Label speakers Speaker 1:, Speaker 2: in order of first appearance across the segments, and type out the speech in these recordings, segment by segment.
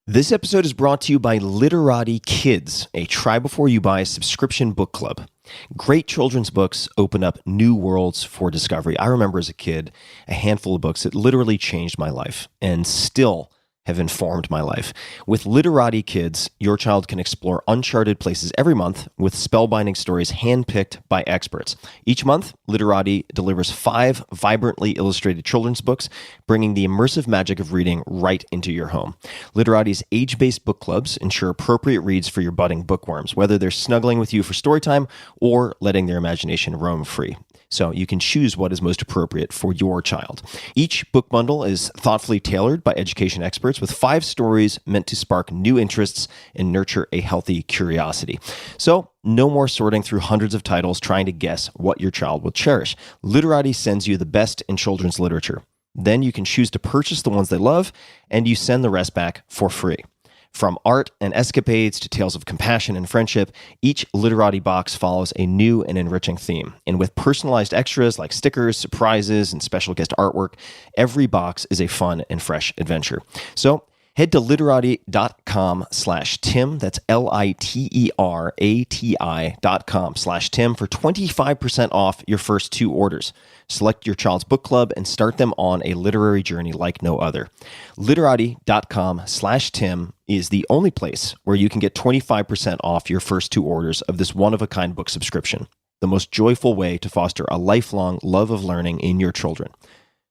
Speaker 1: This episode is brought to you by Literati Kids, a try before you buy subscription book club. Great children's books open up new worlds for discovery. I remember as a kid, a handful of books that literally changed my life and still have informed my life. With Literati Kids, your child can explore uncharted places every month with spellbinding stories handpicked by experts. Each month, Literati delivers 5 vibrantly illustrated children's books, bringing the immersive magic of reading right into your home. Literati's age-based book clubs ensure appropriate reads for your budding bookworms, whether they're snuggling with you for story time or letting their imagination roam free. So you can choose what is most appropriate for your child. Each book bundle is thoughtfully tailored by education experts with 5 stories meant to spark new interests and nurture a healthy curiosity. So no more sorting through hundreds of titles trying to guess what your child will cherish. Literati sends you the best in children's literature. Then you can choose to purchase the ones they love, and you send the rest back for free. From art and escapades to tales of compassion and friendship, each Literati box follows a new and enriching theme. And with personalized extras like stickers, surprises, and special guest artwork, every box is a fun and fresh adventure. So head to literati.com/Tim, that's LITERATI.com/Tim for 25% off your first 2 orders. Select your child's book club and start them on a literary journey like no other. Literati.com/Tim is the only place where you can get 25% off your first 2 orders of this one-of-a-kind book subscription, the most joyful way to foster a lifelong love of learning in your children.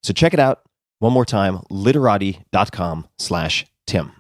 Speaker 1: So check it out. One more time, literati.com/Tim.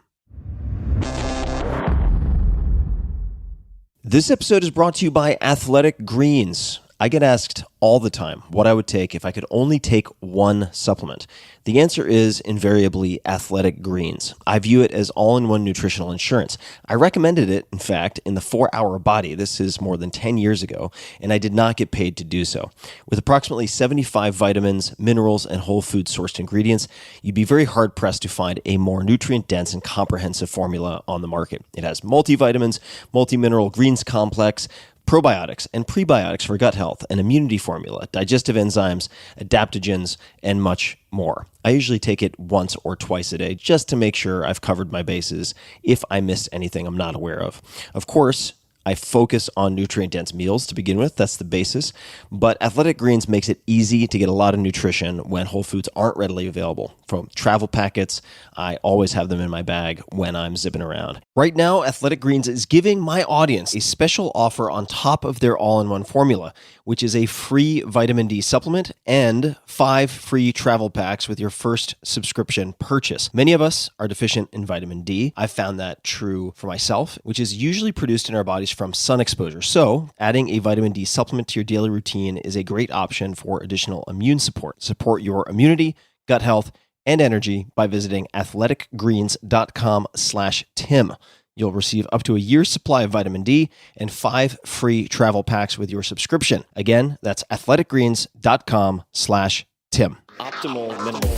Speaker 1: This episode is brought to you by Athletic Greens. I get asked all the time what I would take if I could only take one supplement. The answer is invariably Athletic Greens. I view it as all-in-one nutritional insurance. I recommended it, in fact, in the 4-Hour Body. This is more than 10 years ago, and I did not get paid to do so. With approximately 75 vitamins, minerals, and whole food-sourced ingredients, you'd be very hard-pressed to find a more nutrient-dense and comprehensive formula on the market. It has multivitamins, multi-mineral greens complex, probiotics and prebiotics for gut health, an immunity formula, digestive enzymes, adaptogens, and much more. I usually take it once or twice a day just to make sure I've covered my bases if I missed anything I'm not aware of. Of course, I focus on nutrient-dense meals to begin with. That's the basis. But Athletic Greens makes it easy to get a lot of nutrition when whole foods aren't readily available. From travel packets, I always have them in my bag when I'm zipping around. Right now, Athletic Greens is giving my audience a special offer on top of their all-in-one formula, which is a free vitamin D supplement and 5 free travel packs with your first subscription purchase. Many of us are deficient in vitamin D. I've found that true for myself, which is usually produced in our bodies from sun exposure. So adding a vitamin D supplement to your daily routine is a great option for additional immune support. Support your immunity, gut health, and energy by visiting athleticgreens.com/Tim. You'll receive up to a year's supply of vitamin D and 5 free travel packs with your subscription. Again, that's athleticgreens.com/Tim. Optimal minimal.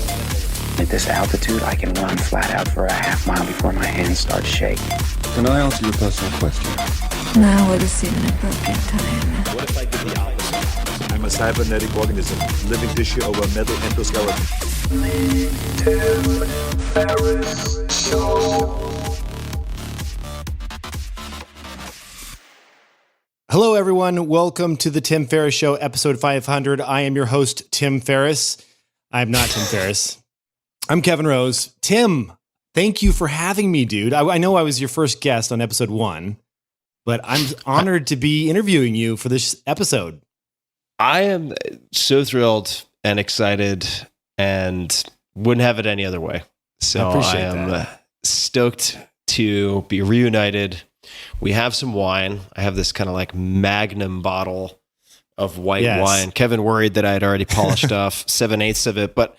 Speaker 2: At this altitude, I can run flat out for a half mile before my hands start shaking.
Speaker 3: Can I ask you a personal question?
Speaker 4: Now would seem an appropriate time.
Speaker 5: What if I did the opposite? I'm a cybernetic organism, living tissue over metal endoskeleton. Tim Ferriss Show.
Speaker 6: Hello, everyone. Welcome to the Tim Ferriss Show, episode 500. I am your host, Tim Ferriss. I'm not Tim Ferriss. I'm Kevin Rose. Tim, thank you for having me, dude. I know I was your first guest on episode 1, but I'm honored to be interviewing you for this episode.
Speaker 1: I am so thrilled and excited and wouldn't have it any other way. So I am stoked to be reunited. We have some wine. I have this kind of like magnum bottle of white wine. Kevin worried that I had already polished off 7/8 of it, but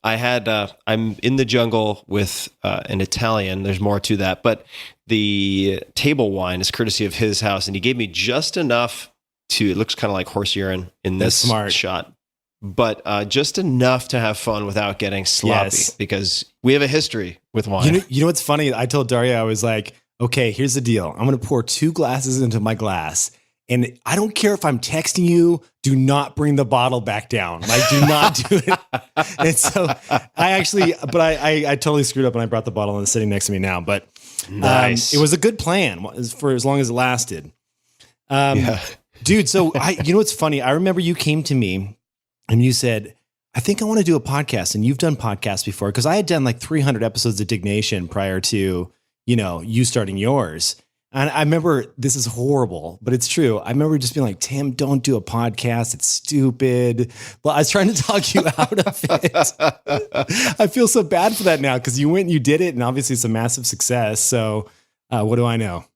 Speaker 1: I had, I'm in the jungle with an Italian. There's more to that, but the table wine is courtesy of his house. And he gave me just enough to, it looks kind of like horse urine in this shot, but just enough to have fun without getting sloppy because we have a history with wine.
Speaker 6: You know what's funny? I told Daria, I was like, okay, here's the deal. I'm going to pour 2 glasses into my glass. And I don't care if I'm texting you, do not bring the bottle back down. Like, do not do it. And so I totally screwed up and I brought the bottle and it's sitting next to me now. But
Speaker 1: Nice.
Speaker 6: It was a good plan for as long as it lasted. Dude, so you know what's funny? I remember you came to me and you said, I think I want to do a podcast. And you've done podcasts before, because I had done like 300 episodes of Dignation prior to, you starting yours. And I remember, this is horrible, but it's true. I remember just being like, Tim, don't do a podcast. It's stupid. Well, I was trying to talk you out of it. I feel so bad for that now, because you went and you did it, and obviously it's a massive success. So what do I know?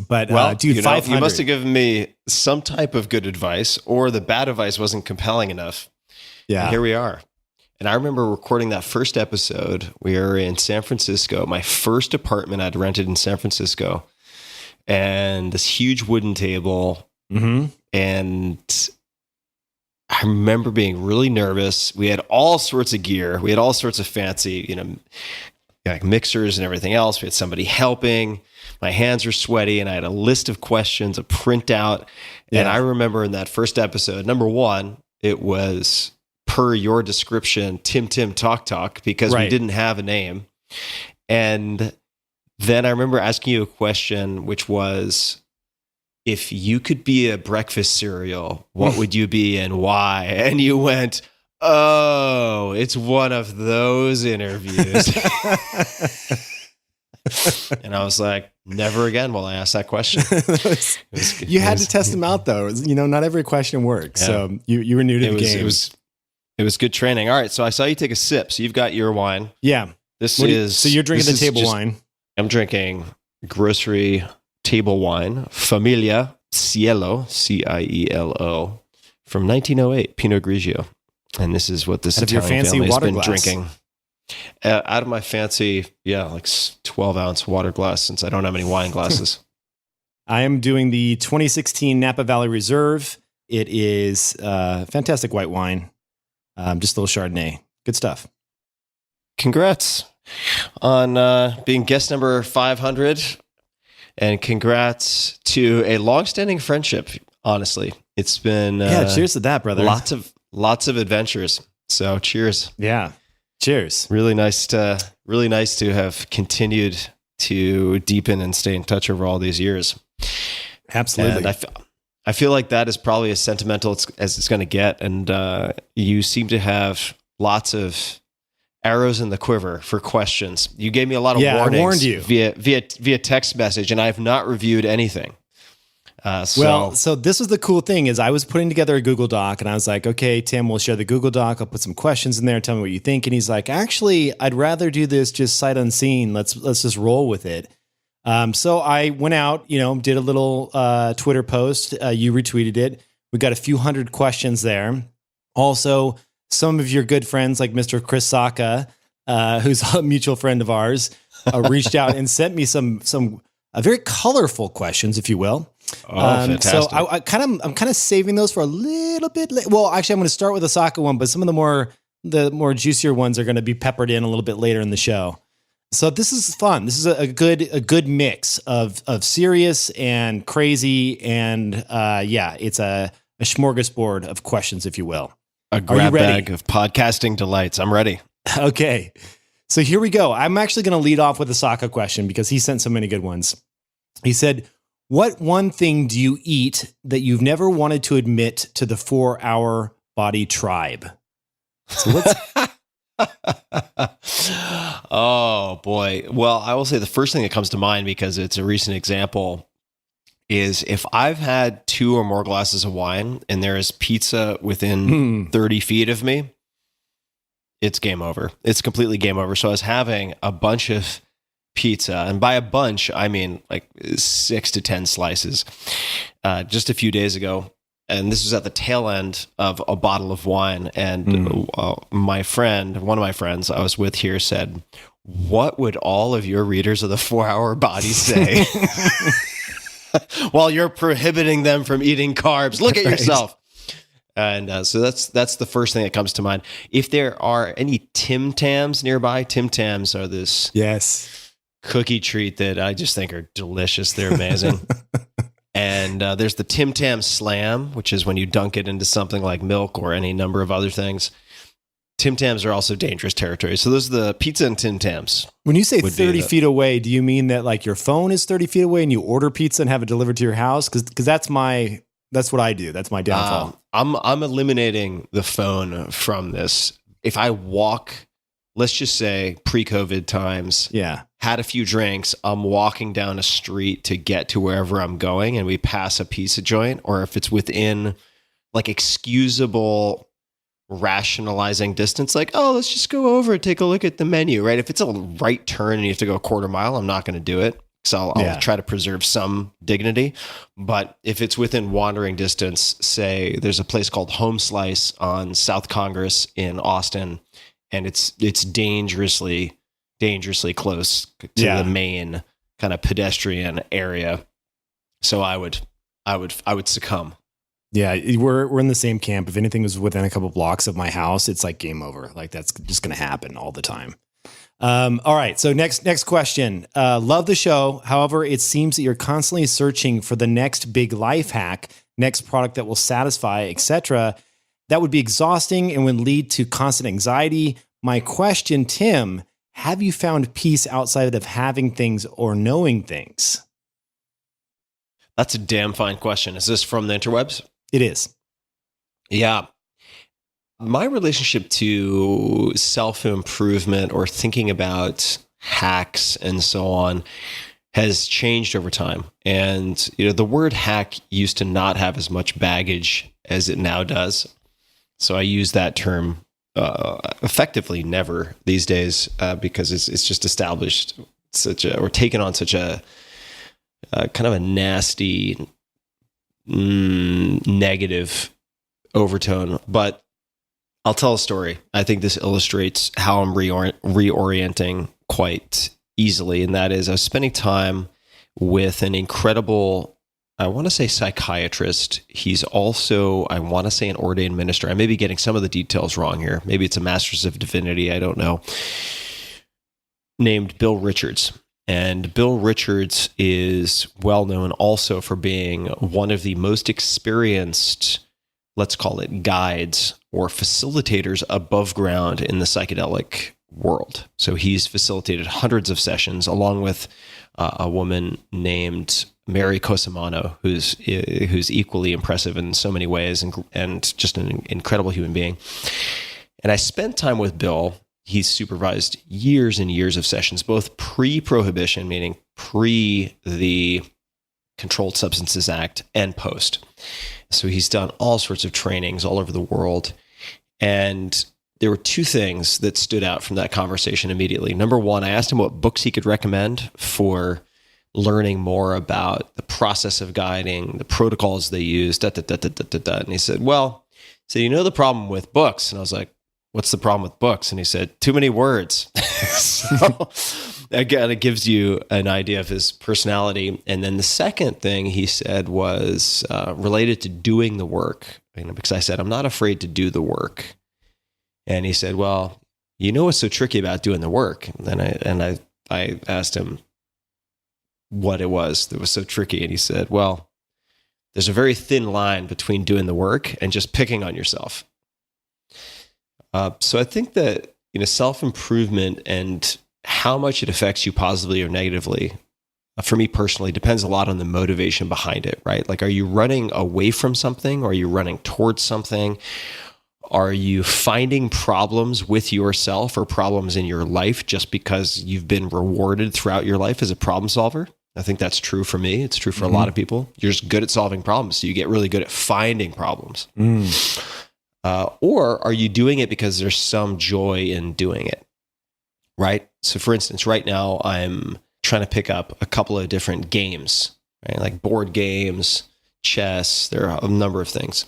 Speaker 6: But dude, 500.
Speaker 1: You must have given me some type of good advice, or the bad advice wasn't compelling enough.
Speaker 6: Yeah.
Speaker 1: And here we are. And I remember recording that first episode. We were in San Francisco, my first apartment I'd rented in San Francisco, and this huge wooden table.
Speaker 6: Mm-hmm.
Speaker 1: And I remember being really nervous. We had all sorts of gear. We had all sorts of fancy, like mixers and everything else. We had somebody helping. My hands were sweaty, and I had a list of questions, a printout. Yeah. And I remember in that first episode, number one, it was per your description, TimTim TalkTalk, because we didn't have a name. And then I remember asking you a question, which was, if you could be a breakfast cereal, what would you be and why? And you went, oh, it's one of those interviews. And I was like, never again will I ask that question.
Speaker 6: You had to test them out, though. Not every question works. Yeah. So you were new to the game.
Speaker 1: It was good training. All right. So I saw you take a sip. So you've got your wine.
Speaker 6: Yeah.
Speaker 1: So
Speaker 6: you're drinking the table wine.
Speaker 1: I'm drinking grocery table wine, Familia Cielo, Cielo, from 1908, Pinot Grigio. And this is what this Italian family has been drinking. Out of my fancy, like 12-ounce water glass, since I don't have any wine glasses.
Speaker 6: I am doing the 2016 Napa Valley Reserve. It is fantastic white wine. Just a little Chardonnay. Good stuff.
Speaker 1: Congrats on being guest number 500. And congrats to a long-standing friendship, honestly. It's been...
Speaker 6: cheers to that, brother.
Speaker 1: Lots of adventures. So cheers.
Speaker 6: Yeah. Cheers.
Speaker 1: Really nice to have continued to deepen and stay in touch over all these years.
Speaker 6: Absolutely.
Speaker 1: And I feel like that is probably as sentimental as it's going to get. And you seem to have lots of arrows in the quiver for questions. You gave me a lot of warnings. I warned you via text message, and I have not reviewed anything. So this was the cool thing is I was putting together a Google Doc, and I was like, okay, Tim, we'll share the Google Doc. I'll put some questions in there. Tell me what you think. And he's like, actually, I'd rather do this just sight unseen. Let's just roll with it. So I went out, did a little Twitter post. You retweeted it. We got a few hundred questions there. Also, some of your good friends like Mr. Chris Saka, who's a mutual friend of ours, reached out and sent me some very colorful questions, if you will. Fantastic.
Speaker 6: So I'm kind of saving those for a little bit. Well, actually, I'm going to start with the Saka one, but some of the more juicier ones are going to be peppered in a little bit later in the show. So this is fun. This is a good mix of serious and crazy, and it's a smorgasbord of questions, if you will.
Speaker 1: A grab bag of podcasting delights. I'm ready.
Speaker 6: Okay. So here we go. I'm actually going to lead off with a Saka question because he sent so many good ones. He said, what one thing do you eat that you've never wanted to admit to the 4-Hour Body tribe? So
Speaker 1: oh, boy. Well, I will say the first thing that comes to mind, because it's a recent example, is if I've had 2 or more glasses of wine and there is pizza within 30 feet of me, it's game over. It's completely game over. So I was having a bunch of pizza, and by a bunch, I mean like 6 to 10 slices, just a few days ago. And this was at the tail end of a bottle of wine. And one of my friends I was with here said, what would all of your readers of the 4-Hour Body say? While you're prohibiting them from eating carbs, look at yourself. And so that's the first thing that comes to mind. If there are any TimTams nearby, TimTams are this cookie treat that I just think are delicious. They're amazing. And there's the TimTam Slam, which is when you dunk it into something like milk or any number of other things. Tim Tams are also dangerous territory. So those are the pizza and Tim Tams.
Speaker 6: When you say
Speaker 1: would
Speaker 6: 30 feet away, do you mean that like your phone is 30 feet away and you order pizza and have it delivered to your house? Because that's what I do. That's my downfall.
Speaker 1: I'm eliminating the phone from this. If I walk, let's just say pre-COVID times, had a few drinks, I'm walking down a street to get to wherever I'm going and we pass a pizza joint, or if it's within like excusable rationalizing distance, like, oh, let's just go over and take a look at the menu, right? If it's a right turn and you have to go a quarter mile, I'm not going to do it. So I'll try to preserve some dignity. But if it's within wandering distance, say there's a place called Home Slice on South Congress in Austin, and it's dangerously close to the main kind of pedestrian area. So I would succumb.
Speaker 6: Yeah, we're in the same camp. If anything was within a couple blocks of my house, it's like game over. Like that's just going to happen all the time. All right. So next question. Love the show. However, it seems that you're constantly searching for the next big life hack, next product that will satisfy, etc. That would be exhausting and would lead to constant anxiety. My question, Tim, have you found peace outside of having things or knowing things?
Speaker 1: That's a damn fine question. Is this from the interwebs?
Speaker 6: It is.
Speaker 1: Yeah. My relationship to self-improvement or thinking about hacks and so on has changed over time. And, the word hack used to not have as much baggage as it now does. So I use that term effectively never these days because it's just established or taken on such a kind of a nasty, negative overtone. But I'll tell a story. I think this illustrates how I'm reorienting quite easily. And that is I was spending time with an incredible, I want to say psychiatrist. He's also, I want to say an ordained minister. I may be getting some of the details wrong here. Maybe it's a master's of divinity. I don't know. Named Bill Richards. And Bill Richards is well known also for being one of the most experienced, let's call it guides or facilitators above ground in the psychedelic world. So he's facilitated hundreds of sessions along with a woman named Mary Cosimano, who's equally impressive in so many ways and just an incredible human being. And I spent time with Bill. He's supervised years and years of sessions, both pre-prohibition, meaning pre the Controlled Substances Act, and post. So he's done all sorts of trainings all over the world. And there were two things that stood out from that conversation immediately. Number one, I asked him what books he could recommend for learning more about the process of guiding, the protocols they use, And he said, so the problem with books? And I was like, what's the problem with books? And he said, too many words. So again, it gives you an idea of his personality. And then the second thing he said was related to doing the work. Because I said, I'm not afraid to do the work. And he said, well, what's so tricky about doing the work? And I asked him what it was that was so tricky. And he said, well, there's a very thin line between doing the work and just picking on yourself. So I think that, self-improvement and how much it affects you positively or negatively, for me personally, depends a lot on the motivation behind it, right? Like, are you running away from something? Or are you running towards something? Are you finding problems with yourself or problems in your life just because you've been rewarded throughout your life as a problem solver? I think that's true for me. It's true for a lot of people. You're just good at solving problems. So you get really good at finding problems. Or are you doing it because there's some joy in doing it, right? So for instance, right now I'm trying to pick up a couple of different games, right? Like board games, chess, there are a number of things.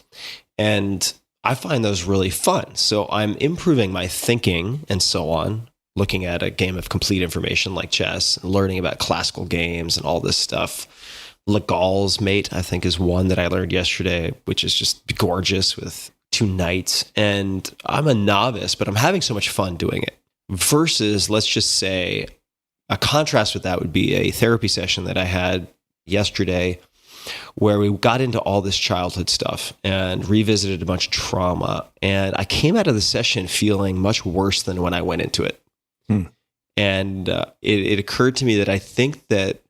Speaker 1: And I find those really fun. So I'm improving my thinking and so on, looking at a game of complete information like chess, and learning about classical games and all this stuff. Legal's Mate, I think, is one that I learned yesterday, which is just gorgeous with 2 knights. And I'm a novice, but I'm having so much fun doing it. Versus, let's just say, a contrast with that would be a therapy session that I had yesterday where we got into all this childhood stuff and revisited a bunch of trauma. And I came out of the session feeling much worse than when I went into it. And it occurred to me that I think that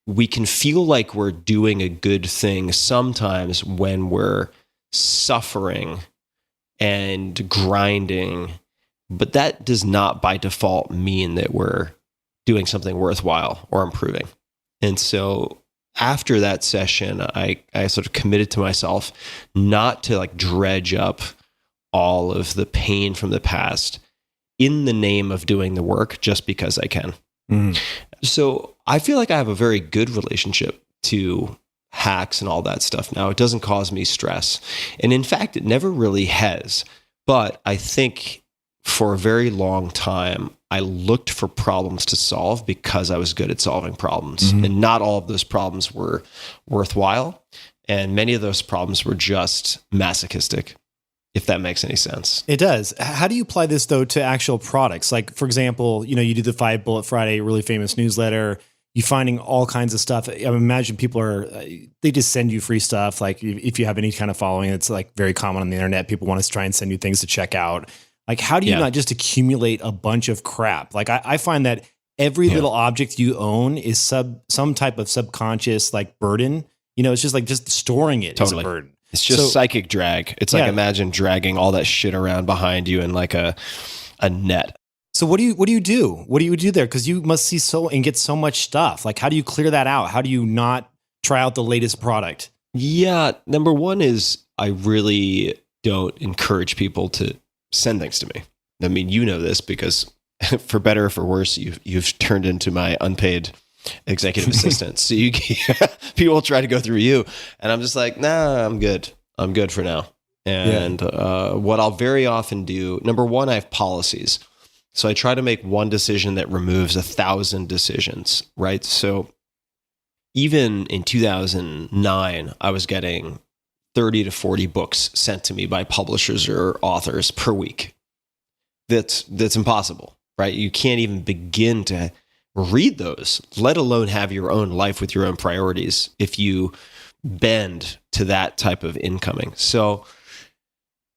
Speaker 1: we can feel like we're doing a good thing sometimes when we're suffering and grinding, but that does not by default mean that we're doing something worthwhile or improving. And so after that session, I sort of committed to myself not to like dredge up all of the pain from the past in the name of doing the work just because I can. So I feel like I have a very good relationship to hacks and all that stuff now. It doesn't cause me stress. And in fact, it never really has. But I think for a very long time, I looked for problems to solve because I was good at solving problems. And not all of those problems were worthwhile. And many of those problems were just masochistic, if that makes any sense.
Speaker 6: It does. How do you apply this though to actual products? Like, for example, you do the 5 Bullet Friday, really famous newsletter. You're finding all kinds of stuff. I imagine people they just send you free stuff. Like if you have any kind of following, it's like very common on the internet. People want to try and send you things to check out. Like, how do you not just accumulate a bunch of crap? Like I find that every little object you own is some type of subconscious like burden. It's just like just storing it is a burden.
Speaker 1: It's just psychic drag. It's like imagine dragging all that shit around behind you in like a net.
Speaker 6: So what do you do? What do you do there? Because you must see and get so much stuff. Like, how do you clear that out? How do you not try out the latest product?
Speaker 1: Yeah, number one is I really don't encourage people to send things to me. I mean, you know this because for better or for worse, you've turned into my unpaid executive assistant. So people try to go through you, and I'm just like, nah, I'm good. I'm good for now. And what I'll very often do, number one, I have policies. So I try to make one decision that removes 1,000 decisions, right? So even in 2009, I was getting 30 to 40 books sent to me by publishers or authors per week. That's impossible, right? You can't even begin to read those, let alone have your own life with your own priorities if you bend to that type of incoming. So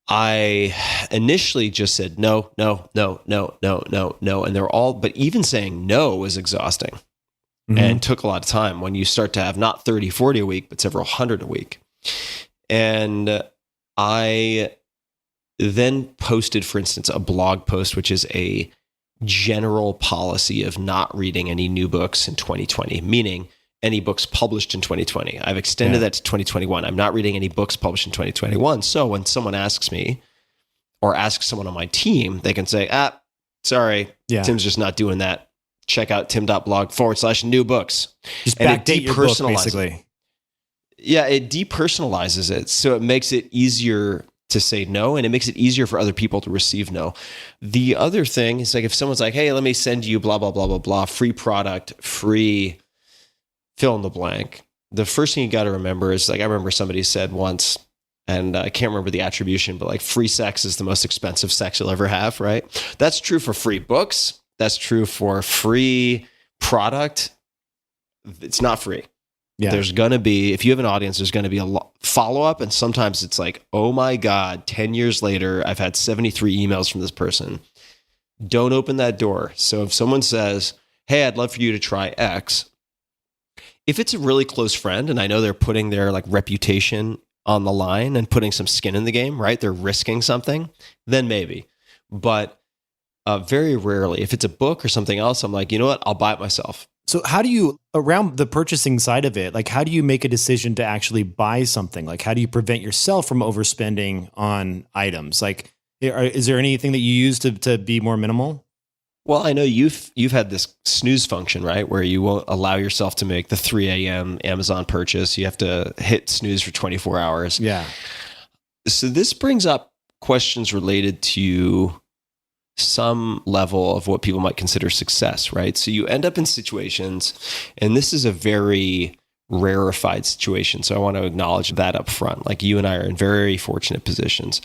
Speaker 1: I initially just said no, and they're all, but even saying no was exhausting and took a lot of time when you start to have not 30, 40 a week, but several hundred a week. And I then posted, for instance, a blog post, which is a general policy of not reading any new books in 2020, meaning any books published in 2020. I've extended that to 2021. I'm not reading any books published in 2021. So when someone asks me or asks someone on my team, they can say, sorry, Tim's just not doing that. Check out tim.blog/new books.
Speaker 6: Just backdate your book, basically.
Speaker 1: Yeah, it depersonalizes it. So it makes it easier to say no, and it makes it easier for other people to receive no. The other thing is like if someone's like, hey, let me send you blah, blah, blah, blah, blah, free product, free fill in the blank. The first thing you got to remember is like, I remember somebody said once, and I can't remember the attribution, but like free sex is the most expensive sex you'll ever have, right? That's true for free books. That's true for free product. It's not free. Yeah. There's going to be, if you have an audience, there's going to be a follow-up. And sometimes it's like, oh my God, 10 years later, I've had 73 emails from this person. Don't open that door. So if someone says, hey, I'd love for you to try X, if it's a really close friend, and I know they're putting their like reputation on the line and putting some skin in the game, right? They're risking something, then maybe. But very rarely, if it's a book or something else, I'm like, you know what? I'll buy it myself.
Speaker 6: So how do you, around the purchasing side of it, like how do you make a decision to actually buy something? Like how do you prevent yourself from overspending on items? Like, is there anything that you use to be more minimal?
Speaker 1: Well, I know you've had this snooze function, right? Where you won't allow yourself to make the 3 a.m. Amazon purchase. You have to hit snooze for 24 hours.
Speaker 6: Yeah.
Speaker 1: So this brings up questions related to some level of what people might consider success, right? So you end up in situations, and this is a very rarefied situation. So I want to acknowledge that up front. Like you and I are in very fortunate positions.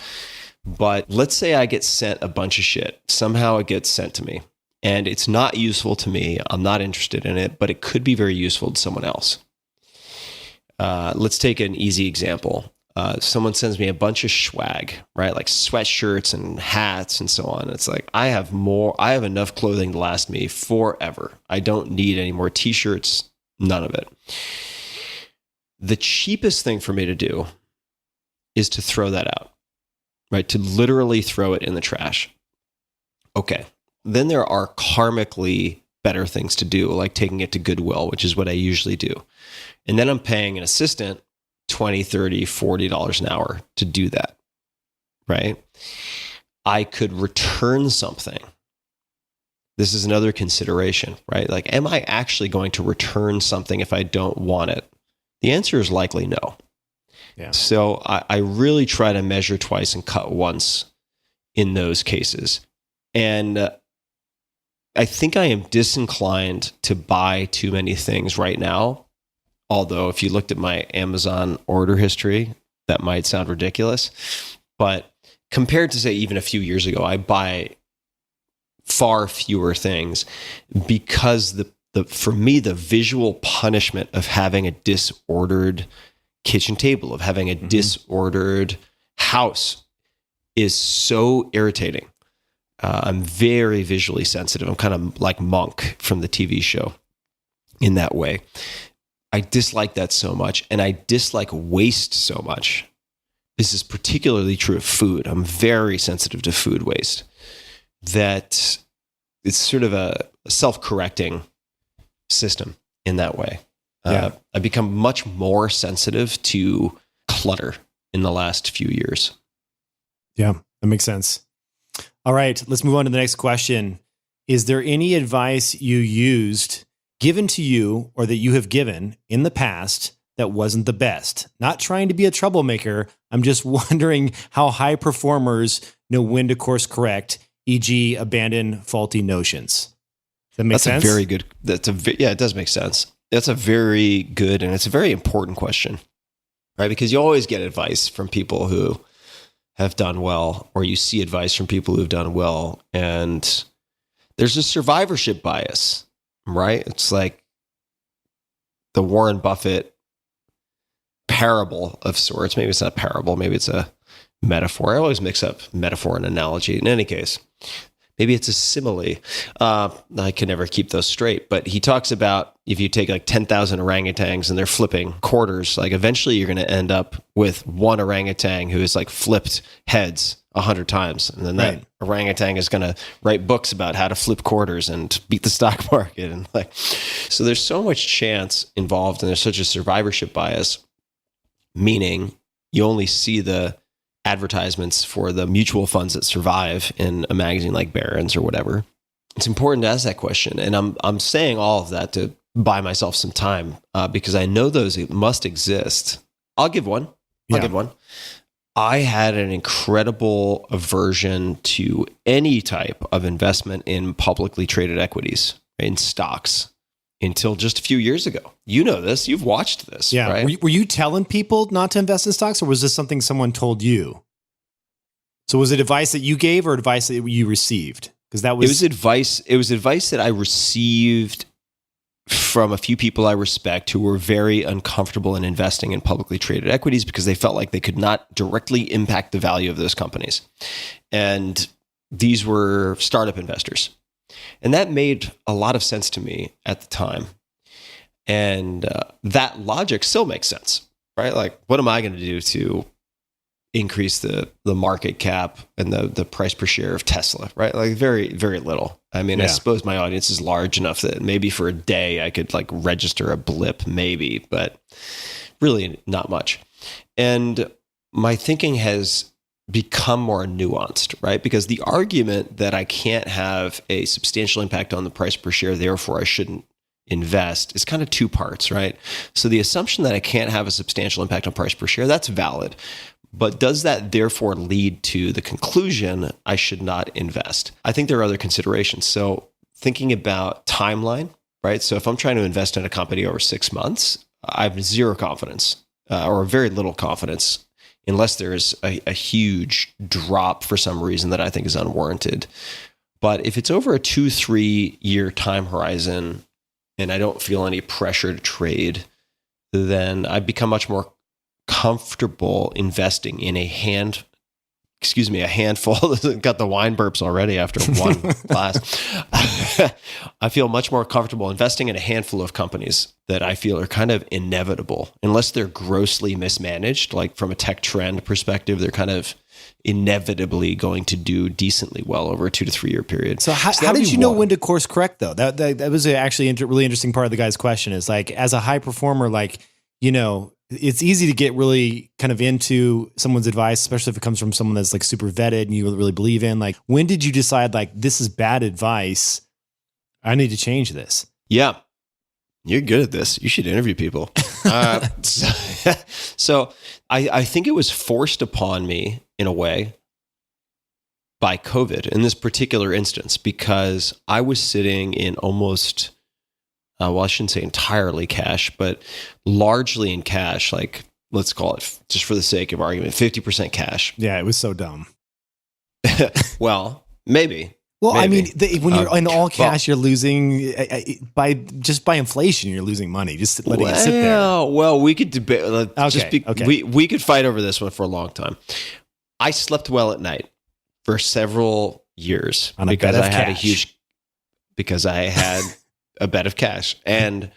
Speaker 1: But let's say I get sent a bunch of shit. Somehow it gets sent to me and it's not useful to me. I'm not interested in it, but it could be very useful to someone else. Let's take an easy example. Someone sends me a bunch of swag, right? Like sweatshirts and hats and so on. It's like, I have enough clothing to last me forever. I don't need any more t-shirts, none of it. The cheapest thing for me to do is to throw that out, right? To literally throw it in the trash. Okay. Then there are karmically better things to do, like taking it to Goodwill, which is what I usually do. And then I'm paying an assistant $20, $30, $40 an hour to do that, right? I could return something. This is another consideration, right? Like, am I actually going to return something if I don't want it? The answer is likely no.
Speaker 6: Yeah.
Speaker 1: So I really try to measure twice and cut once in those cases. And I think I am disinclined to buy too many things right now. Although if you looked at my Amazon order history, that might sound ridiculous. But compared to, say, even a few years ago, I buy far fewer things because for me, the visual punishment of having a disordered kitchen table, of having a disordered house is so irritating. I'm very visually sensitive. I'm kind of like Monk from the TV show in that way. I dislike that so much, and I dislike waste so much. This is particularly true of food. I'm very sensitive to food waste. That it's sort of a self-correcting system in that way.
Speaker 6: Yeah.
Speaker 1: I've become much more sensitive to clutter in the last few years.
Speaker 6: Yeah, that makes sense. All right, let's move on to the next question. Is there any advice you used, given to you, or that you have given in the past that wasn't the best? Not trying to be a troublemaker. I'm just wondering how high performers know when to course correct, e.g. abandon faulty notions. Does that make sense?
Speaker 1: Very good. Yeah, it does make sense. That's a very good, and it's a very important question, right? Because you always get advice from people who have done well, or you see advice from people who've done well, and there's a survivorship bias, right? It's like the Warren Buffett parable of sorts. Maybe it's not a parable. Maybe it's a metaphor. I always mix up metaphor and analogy. In any case, maybe it's a simile. I can never keep those straight. But he talks about if you take like 10,000 orangutans and they're flipping quarters, like eventually you're going to end up with one orangutan who is like flipped heads 100 times. And then that orangutan is going to write books about how to flip quarters and beat the stock market. And like, so there's so much chance involved, and there's such a survivorship bias, meaning you only see the advertisements for the mutual funds that survive in a magazine like Barron's or whatever. It's important to ask that question. And I'm saying all of that to buy myself some time because I know those must exist. I'll give one. I had an incredible aversion to any type of investment in publicly traded equities, in stocks, until just a few years ago. You know this. You've watched this, right?
Speaker 6: Were you telling people not to invest in stocks, or was this something someone told you? So was it advice that you gave or advice that you received? Because that was...
Speaker 1: It was advice that I received from a few people I respect who were very uncomfortable in investing in publicly traded equities because they felt like they could not directly impact the value of those companies. And these were startup investors. And that made a lot of sense to me at the time. And that logic still makes sense, right? Like, what am I going to do to increase the market cap and the price per share of Tesla, right? Like very, very little. I mean, I suppose my audience is large enough that maybe for a day I could like register a blip, maybe, but really not much. And my thinking has become more nuanced, right? Because the argument that I can't have a substantial impact on the price per share, therefore I shouldn't invest, is kind of two parts, right? So the assumption that I can't have a substantial impact on price per share, that's valid. But does that therefore lead to the conclusion I should not invest? I think there are other considerations. So thinking about timeline, right? So if I'm trying to invest in a company over 6 months, I have zero confidence or very little confidence unless there's a huge drop for some reason that I think is unwarranted. But if it's over a 2-3 year time horizon and I don't feel any pressure to trade, then I've become much more comfortable investing in a handful. Got the wine burps already after one glass. I feel much more comfortable investing in a handful of companies that I feel are kind of inevitable, unless they're grossly mismanaged. Like from a tech trend perspective, they're kind of inevitably going to do decently well over a 2 to 3 year period.
Speaker 6: So how did you know when to course correct though? That was actually a really interesting part of the guy's question is like, as a high performer, like, you know, it's easy to get really kind of into someone's advice, especially if it comes from someone that's like super vetted and you really believe in. Like, when did you decide like this is bad advice? I need to change this.
Speaker 1: Yeah, you're good at this. You should interview people. So I think it was forced upon me in a way by COVID in this particular instance, because I was sitting in almost, I shouldn't say entirely cash, but largely in cash, like let's call it, just for the sake of argument, 50% cash.
Speaker 6: Yeah, it was so dumb.
Speaker 1: Well, maybe.
Speaker 6: Well,
Speaker 1: maybe.
Speaker 6: I mean, when you're in all cash, you're losing by inflation. You're losing money. Just letting it sit there.
Speaker 1: Well, we could debate.
Speaker 6: Okay.
Speaker 1: We could fight over this one for a long time. I slept well at night for several years because I had a bed of cash, and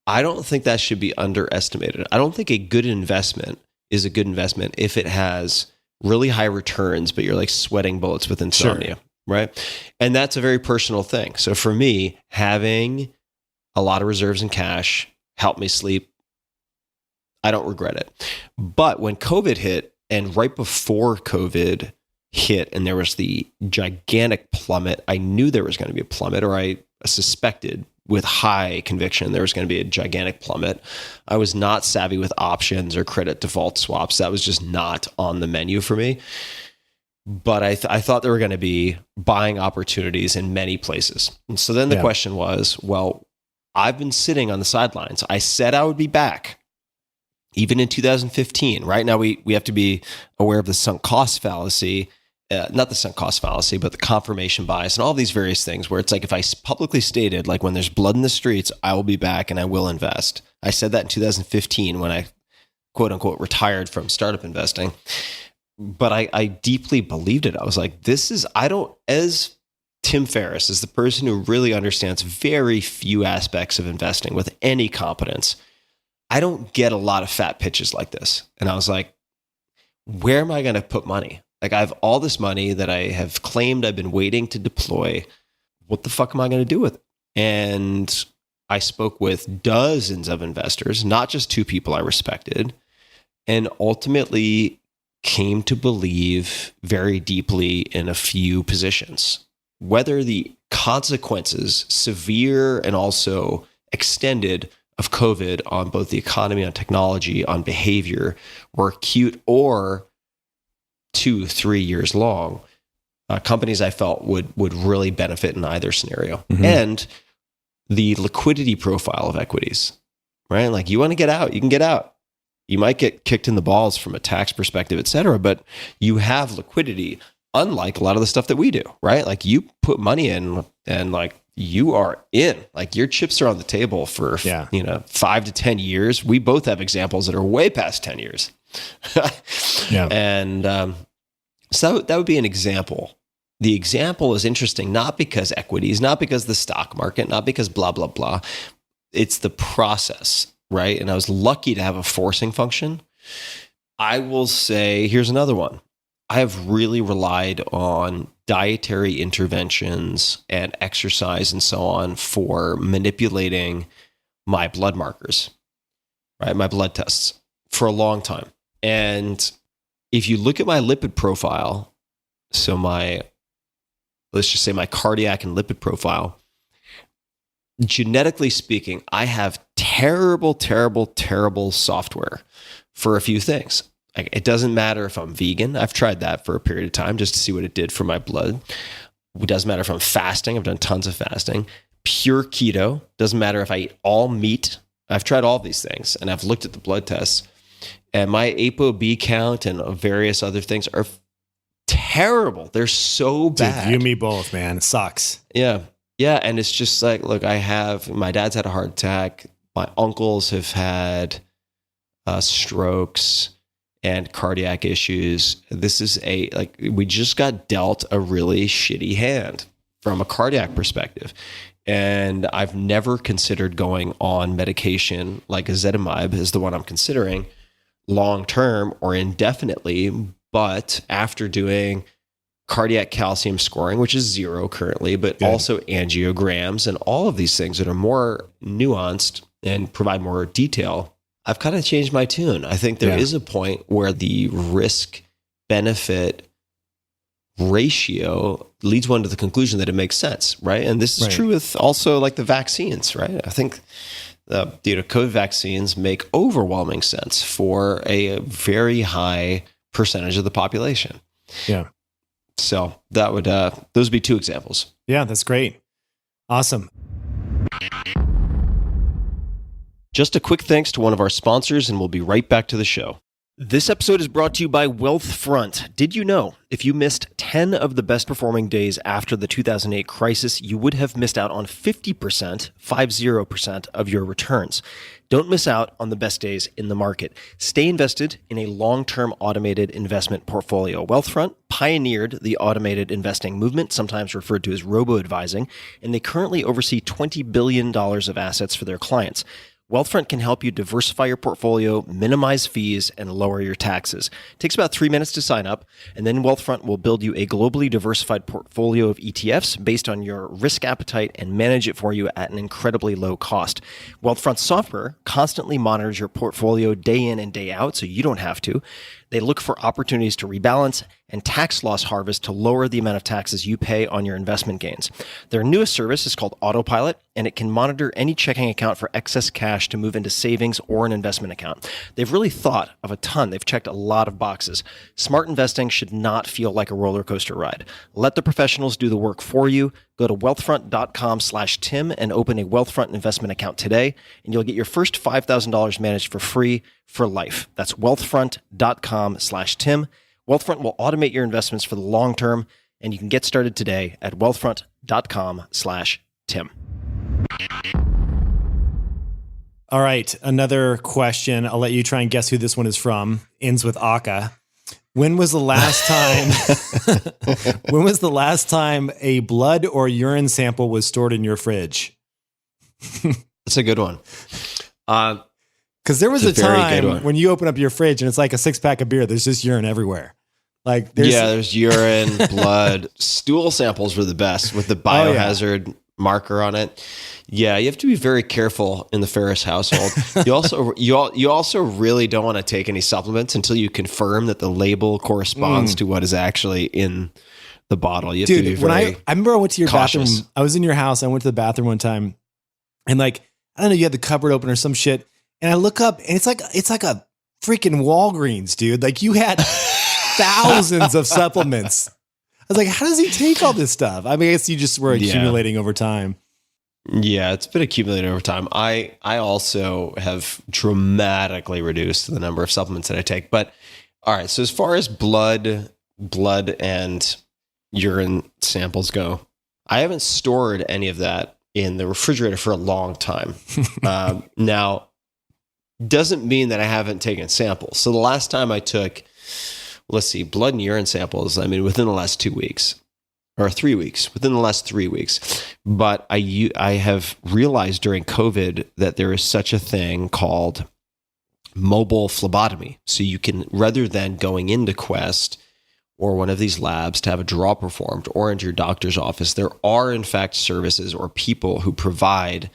Speaker 1: I don't think that should be underestimated. I don't think a good investment is a good investment if it has really high returns, but you're like sweating bullets with insomnia. Sure. Right. And that's a very personal thing. So for me, having a lot of reserves in cash helped me sleep. I don't regret it. But when COVID hit, and right before COVID hit, and there was the gigantic plummet, I knew there was going to be a plummet, or I suspected with high conviction there was going to be a gigantic plummet. I was not savvy with options or credit default swaps. That was just not on the menu for me. But I thought there were going to be buying opportunities in many places. And so then the question was, well, I've been sitting on the sidelines. I said I would be back, even in 2015. Right now, we have to be aware of the sunk cost fallacy, not the sunk cost fallacy, but the confirmation bias and all these various things where it's like, if I publicly stated, like when there's blood in the streets, I will be back and I will invest. I said that in 2015 when I, quote unquote, retired from startup investing. But I deeply believed it. I was like, as Tim Ferriss, as the person who really understands very few aspects of investing with any competence, I don't get a lot of fat pitches like this. And I was like, where am I going to put money? Like, I have all this money that I have claimed I've been waiting to deploy. What the fuck am I going to do with it? And I spoke with dozens of investors, not just 2 people I respected, and ultimately came to believe very deeply in a few positions. Whether the consequences, severe and also extended, of COVID on both the economy, on technology, on behavior were acute or 2-3 years long, companies I felt would really benefit in either scenario. Mm-hmm. And the liquidity profile of equities, right? Like, you want to get out, you can get out. You might get kicked in the balls from a tax perspective, et cetera, but you have liquidity, unlike a lot of the stuff that we do, right? Like, you put money in and like you are in, like your chips are on the table for 5 to 10 years. We both have examples that are way past 10 years. And so that would be an example. The example is interesting, not because equities, not because the stock market, not because blah, blah, blah. It's the process. Right. And I was lucky to have a forcing function. I will say, here's another one. I have really relied on dietary interventions and exercise and so on for manipulating my blood markers, right? My blood tests for a long time. And if you look at my lipid profile, so let's just say my cardiac and lipid profile, genetically speaking, I have terrible software for a few things. Like, it doesn't matter if I'm vegan. I've tried that for a period of time just to see what it did for my blood. It doesn't matter if I'm fasting. I've done tons of fasting. Pure keto. Doesn't matter if I eat all meat. I've tried all these things, and I've looked at the blood tests. And my ApoB count and various other things are terrible. They're so bad.
Speaker 6: Dude, you and me both, man. It sucks.
Speaker 1: Yeah. Yeah, and it's just like, look, my dad's had a heart attack. My uncles have had strokes and cardiac issues. This is we just got dealt a really shitty hand from a cardiac perspective. And I've never considered going on medication like ezetimibe is the one I'm considering long-term or indefinitely. But after doing cardiac calcium scoring, which is 0 currently, but also angiograms and all of these things that are more nuanced and provide more detail, I've kind of changed my tune. I think there is a point where the risk benefit ratio leads one to the conclusion that it makes sense, right? And this is true with also like the vaccines, right? I think COVID vaccines make overwhelming sense for a very high percentage of the population.
Speaker 6: Yeah.
Speaker 1: So that would those would be 2 examples.
Speaker 6: Yeah, that's great. Awesome.
Speaker 1: Just a quick thanks to one of our sponsors, and we'll be right back to the show. This episode is brought to you by Wealthfront. Did you know if you missed 10 of the best performing days after the 2008 crisis, you would have missed out on 50% of your returns? Don't miss out on the best days in the market. Stay invested in a long-term automated investment portfolio. Wealthfront pioneered the automated investing movement, sometimes referred to as robo-advising, and they currently oversee $20 billion of assets for their clients. Wealthfront can help you diversify your portfolio, minimize fees, and lower your taxes. It takes about 3 minutes to sign up, and then Wealthfront will build you a globally diversified portfolio of ETFs based on your risk appetite and manage it for you at an incredibly low cost. Wealthfront software constantly monitors your portfolio day in and day out, so you don't have to. They look for opportunities to rebalance and tax loss harvest to lower the amount of taxes you pay on your investment gains. Their newest service is called Autopilot, and it can monitor any checking account for excess cash to move into savings or an investment account. They've really thought of a ton. They've checked a lot of boxes. Smart investing should not feel like a roller coaster ride. Let the professionals do the work for you. Go to wealthfront.com/Tim and open a Wealthfront investment account today, and you'll get your first $5,000 managed for free for life. That's wealthfront.com/Tim. Wealthfront will automate your investments for the long term, and you can get started today at wealthfront.com/Tim.
Speaker 6: All right, another question. I'll let you try and guess who this one is from. Ends with Aka. When was the last time when was the last time a blood or urine sample was stored in your fridge?
Speaker 1: That's a good one.
Speaker 6: Because there was a time when you open up your fridge and it's like a 6-pack of beer. There's just urine everywhere. Like
Speaker 1: there's urine, blood, stool samples were the best with the biohazard marker on it. Yeah, you have to be very careful in the Ferris household. You also really don't want to take any supplements until you confirm that the label corresponds to what is actually in the bottle. You have to be very
Speaker 6: I remember I went to your
Speaker 1: cautious.
Speaker 6: bathroom. I was in your house. I went to the bathroom one time, and like I don't know, you had the cupboard open or some shit, and I look up and it's like a freaking Walgreens, dude. Like you had thousands of supplements. I was like, how does he take all this stuff? I mean, I guess you just were accumulating over time.
Speaker 1: Yeah, it's been accumulated over time. I also have dramatically reduced the number of supplements that I take. But all right, so as far as blood and urine samples go, I haven't stored any of that in the refrigerator for a long time. Now, doesn't mean that I haven't taken samples. So the last time I took, blood and urine samples, I mean, within the last 2 weeks. Or 3 weeks, within the last 3 weeks. But I have realized during COVID that there is such a thing called mobile phlebotomy. So you can, rather than going into Quest or one of these labs to have a draw performed or into your doctor's office, there are in fact services or people who provide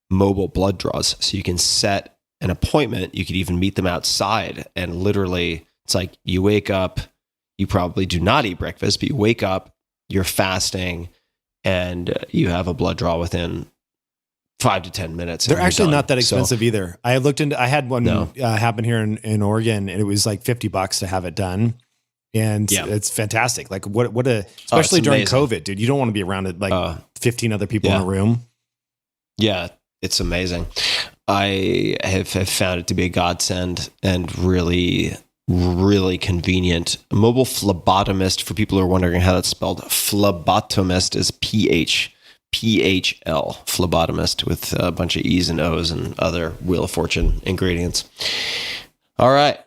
Speaker 1: mobile blood draws. So you can set an appointment. You could even meet them outside, and literally it's like you wake up, you probably do not eat breakfast, but you wake up, you're fasting, and you have a blood draw within 5 to 10 minutes.
Speaker 6: They're actually not that expensive either. I had one happen here in Oregon, and it was like $50 to have it done. And it's fantastic. Like especially during COVID, dude, you don't want to be around it like 15 other people in a room.
Speaker 1: Yeah, it's amazing. I have found it to be a godsend and really, really convenient. A mobile phlebotomist, for people who are wondering how that's spelled, phlebotomist is PHL, phlebotomist, with a bunch of E's and O's and other Wheel of Fortune ingredients. All right.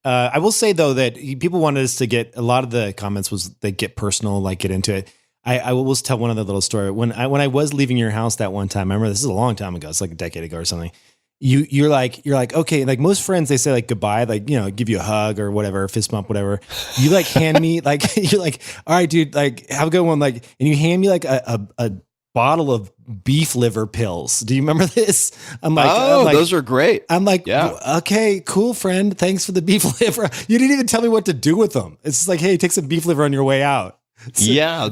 Speaker 6: I will say though that people wanted us to get, a lot of the comments was they get personal, like get into it. I will tell one other little story. When I was leaving your house that one time, I remember this is a long time ago. It's like a decade ago or something. You're like, okay, like most friends, they say like goodbye, like, you know, give you a hug or whatever, fist bump, whatever. You like hand me like, you're like, all right, dude, like have a good one. Like, and you hand me like a bottle of beef liver pills. Do you remember this? I'm like,
Speaker 1: those are great.
Speaker 6: I'm like,
Speaker 1: yeah.
Speaker 6: Okay, cool, friend. Thanks for the beef liver. You didn't even tell me what to do with them. It's just like, hey, take some beef liver on your way out. So,
Speaker 1: yeah,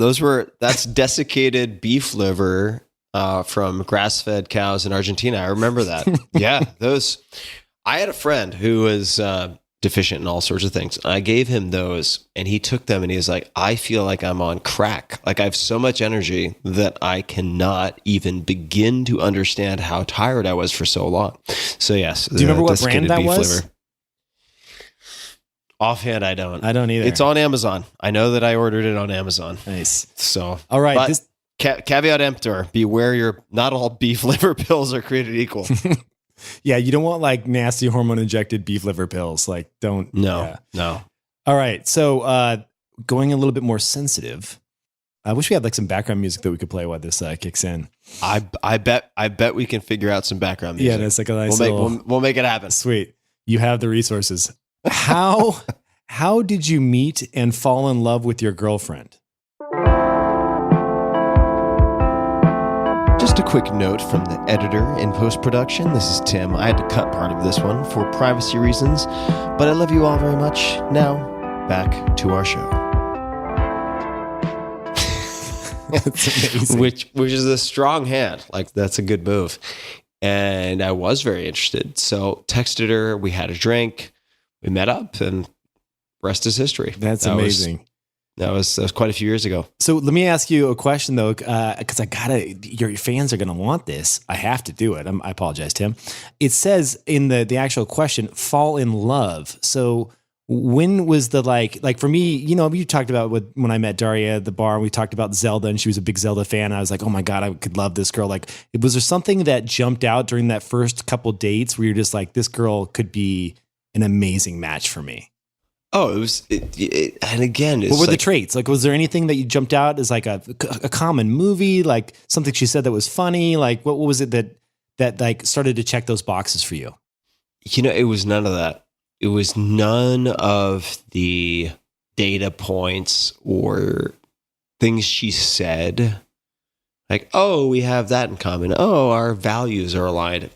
Speaker 1: that's desiccated beef liver from grass-fed cows in Argentina. I remember that. Yeah, those. I had a friend who was deficient in all sorts of things. I gave him those, and he took them, and he was like, I feel like I'm on crack. Like I have so much energy that I cannot even begin to understand how tired I was for so long. So yes.
Speaker 6: Do you remember what brand that was? Liver.
Speaker 1: Offhand, I don't.
Speaker 6: I don't either.
Speaker 1: It's on Amazon. I know that I ordered it on Amazon.
Speaker 6: Nice.
Speaker 1: So,
Speaker 6: all right.
Speaker 1: But caveat emptor: beware, not all beef liver pills are created equal.
Speaker 6: Yeah, you don't want like nasty hormone injected beef liver pills. Like, don't.
Speaker 1: No.
Speaker 6: All right. So, going a little bit more sensitive. I wish we had like some background music that we could play while this kicks in.
Speaker 1: I bet we can figure out some background music.
Speaker 6: Yeah, that's like a nice.
Speaker 1: We'll make it happen.
Speaker 6: Sweet. You have the resources. How did you meet and fall in love with your girlfriend?
Speaker 1: Just a quick note from the editor in post-production. This is Tim. I had to cut part of this one for privacy reasons, but I love you all very much. Now, back to our show.
Speaker 6: That's amazing.
Speaker 1: Which is a strong hand. Like, that's a good move. And I was very interested. So texted her, we had a drink. We met up, and rest is history.
Speaker 6: That's amazing.
Speaker 1: That was quite a few years ago.
Speaker 6: So let me ask you a question though, because your fans are gonna want this. I have to do it. I apologize, Tim. It says in the actual question, fall in love. So when was the like for me? You know, you talked about when I met Daria at the bar. We talked about Zelda, and she was a big Zelda fan. I was like, oh my god, I could love this girl. Like, was there something that jumped out during that first couple dates where you're just like, this girl could be an amazing match for me?
Speaker 1: Oh, it was, and again,
Speaker 6: what were the traits? Like, was there anything that you jumped out as like a common movie, like something she said that was funny? Like, what was it that like started to check those boxes for you?
Speaker 1: You know, it was none of that. It was none of the data points or things she said. Like, oh, we have that in common. Oh, our values are aligned.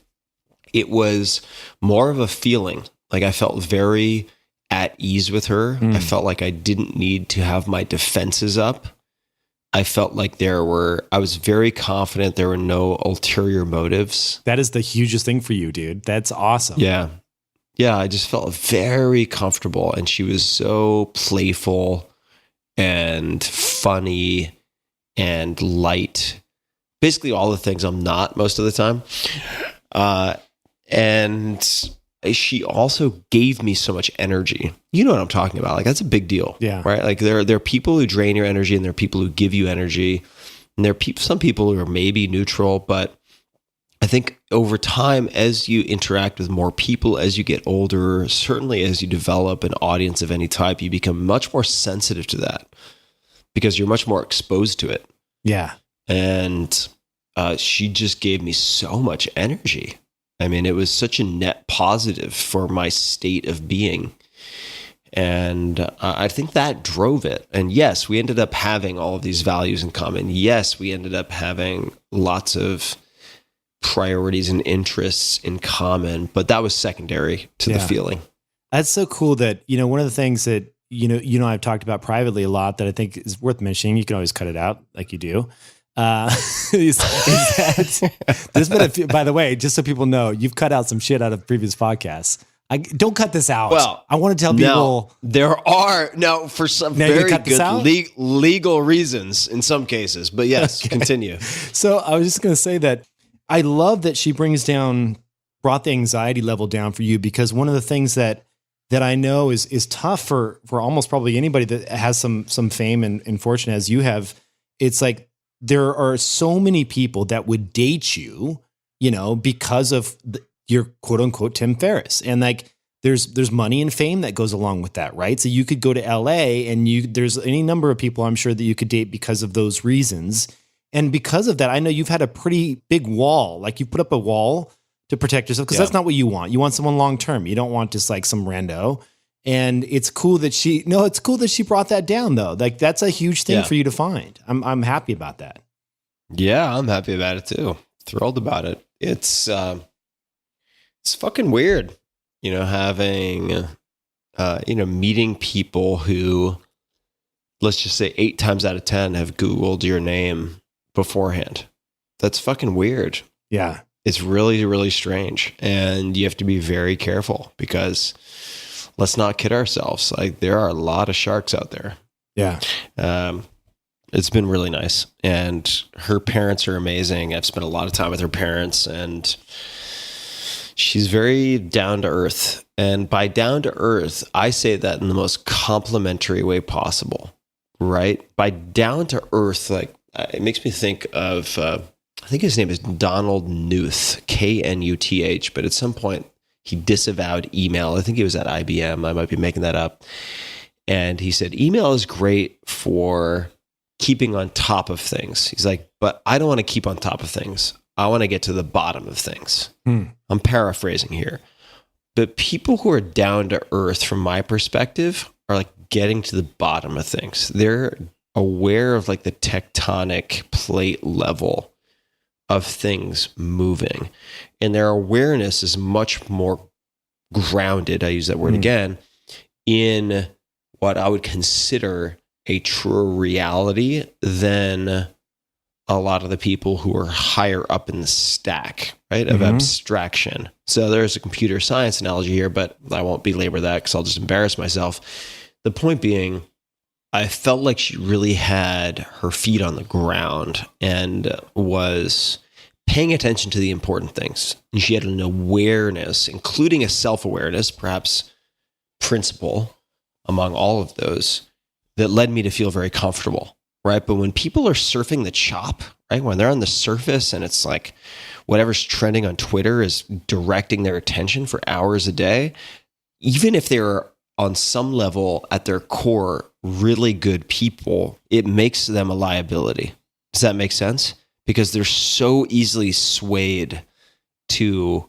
Speaker 1: It was more of a feeling. Like, I felt very at ease with her. I felt like I didn't need to have my defenses up. I felt like I was very confident there were no ulterior motives.
Speaker 6: That is the hugest thing for you, dude. That's awesome.
Speaker 1: Yeah. Yeah, I just felt very comfortable. And she was so playful and funny and light. Basically all the things I'm not most of the time. And she also gave me so much energy. You know what I'm talking about. Like, that's a big deal.
Speaker 6: Yeah.
Speaker 1: Right. Like there are people who drain your energy, and there are people who give you energy. And there are some people who are maybe neutral, but I think over time, as you interact with more people, as you get older, certainly as you develop an audience of any type, you become much more sensitive to that because you're much more exposed to it.
Speaker 6: Yeah.
Speaker 1: And she just gave me so much energy. I mean, it was such a net positive for my state of being. And I think that drove it. And yes, we ended up having all of these values in common. Yes, we ended up having lots of priorities and interests in common, but that was secondary to the feeling.
Speaker 6: That's so cool that, you know, one of the things that, I've talked about privately a lot that I think is worth mentioning, you can always cut it out like you do. Is that there's been a few, by the way, just so people know, you've cut out some shit out of previous podcasts. Don't cut this out.
Speaker 1: Well,
Speaker 6: I want to tell people
Speaker 1: for some very good legal reasons in some cases, but yes, continue.
Speaker 6: So I was just going to say that I love that she brought the anxiety level down for you, because one of the things that I know is tough for almost probably anybody that has some fame and fortune as you have. It's like there are so many people that would date you, because of your quote unquote Tim Ferriss. And like, there's money and fame that goes along with that, right? So you could go to LA and there's any number of people I'm sure that you could date because of those reasons. And because of that, I know you've had a pretty big wall. Like you put up a wall to protect yourself because that's not what you want. You want someone long-term. You don't want just like some rando. And it's cool that she brought that down though. Like that's a huge thing for you to find. I'm happy about that.
Speaker 1: Yeah, I'm happy about it too. Thrilled about it. It's fucking weird, having, meeting people who, let's just say 8 times out of 10 have Googled your name beforehand. That's fucking weird.
Speaker 6: Yeah.
Speaker 1: It's really, really strange. And you have to be very careful because let's not kid ourselves. Like there are a lot of sharks out there.
Speaker 6: Yeah.
Speaker 1: It's been really nice. And her parents are amazing. I've spent a lot of time with her parents and she's very down to earth. And by down to earth, I say that in the most complimentary way possible, right? By down to earth, like it makes me think of, I think his name is Donald Knuth, Knuth, but at some point he disavowed email. I think he was at IBM. I might be making that up. And he said, email is great for keeping on top of things. He's like, but I don't want to keep on top of things. I want to get to the bottom of things. I'm paraphrasing here. But people who are down to earth, from my perspective, are like getting to the bottom of things. They're aware of like the tectonic plate level of things moving. And their awareness is much more grounded, I use that word again, in what I would consider a truer reality than a lot of the people who are higher up in the stack, right, of abstraction. So there's a computer science analogy here, but I won't belabor that because I'll just embarrass myself. The point being, I felt like she really had her feet on the ground and was paying attention to the important things. And she had an awareness, including a self-awareness, perhaps principle among all of those, that led me to feel very comfortable, right? But when people are surfing the chop, right, when they're on the surface and it's like whatever's trending on Twitter is directing their attention for hours a day, even if they're on some level at their core really good people, it makes them a liability. Does that make sense? Because they're so easily swayed to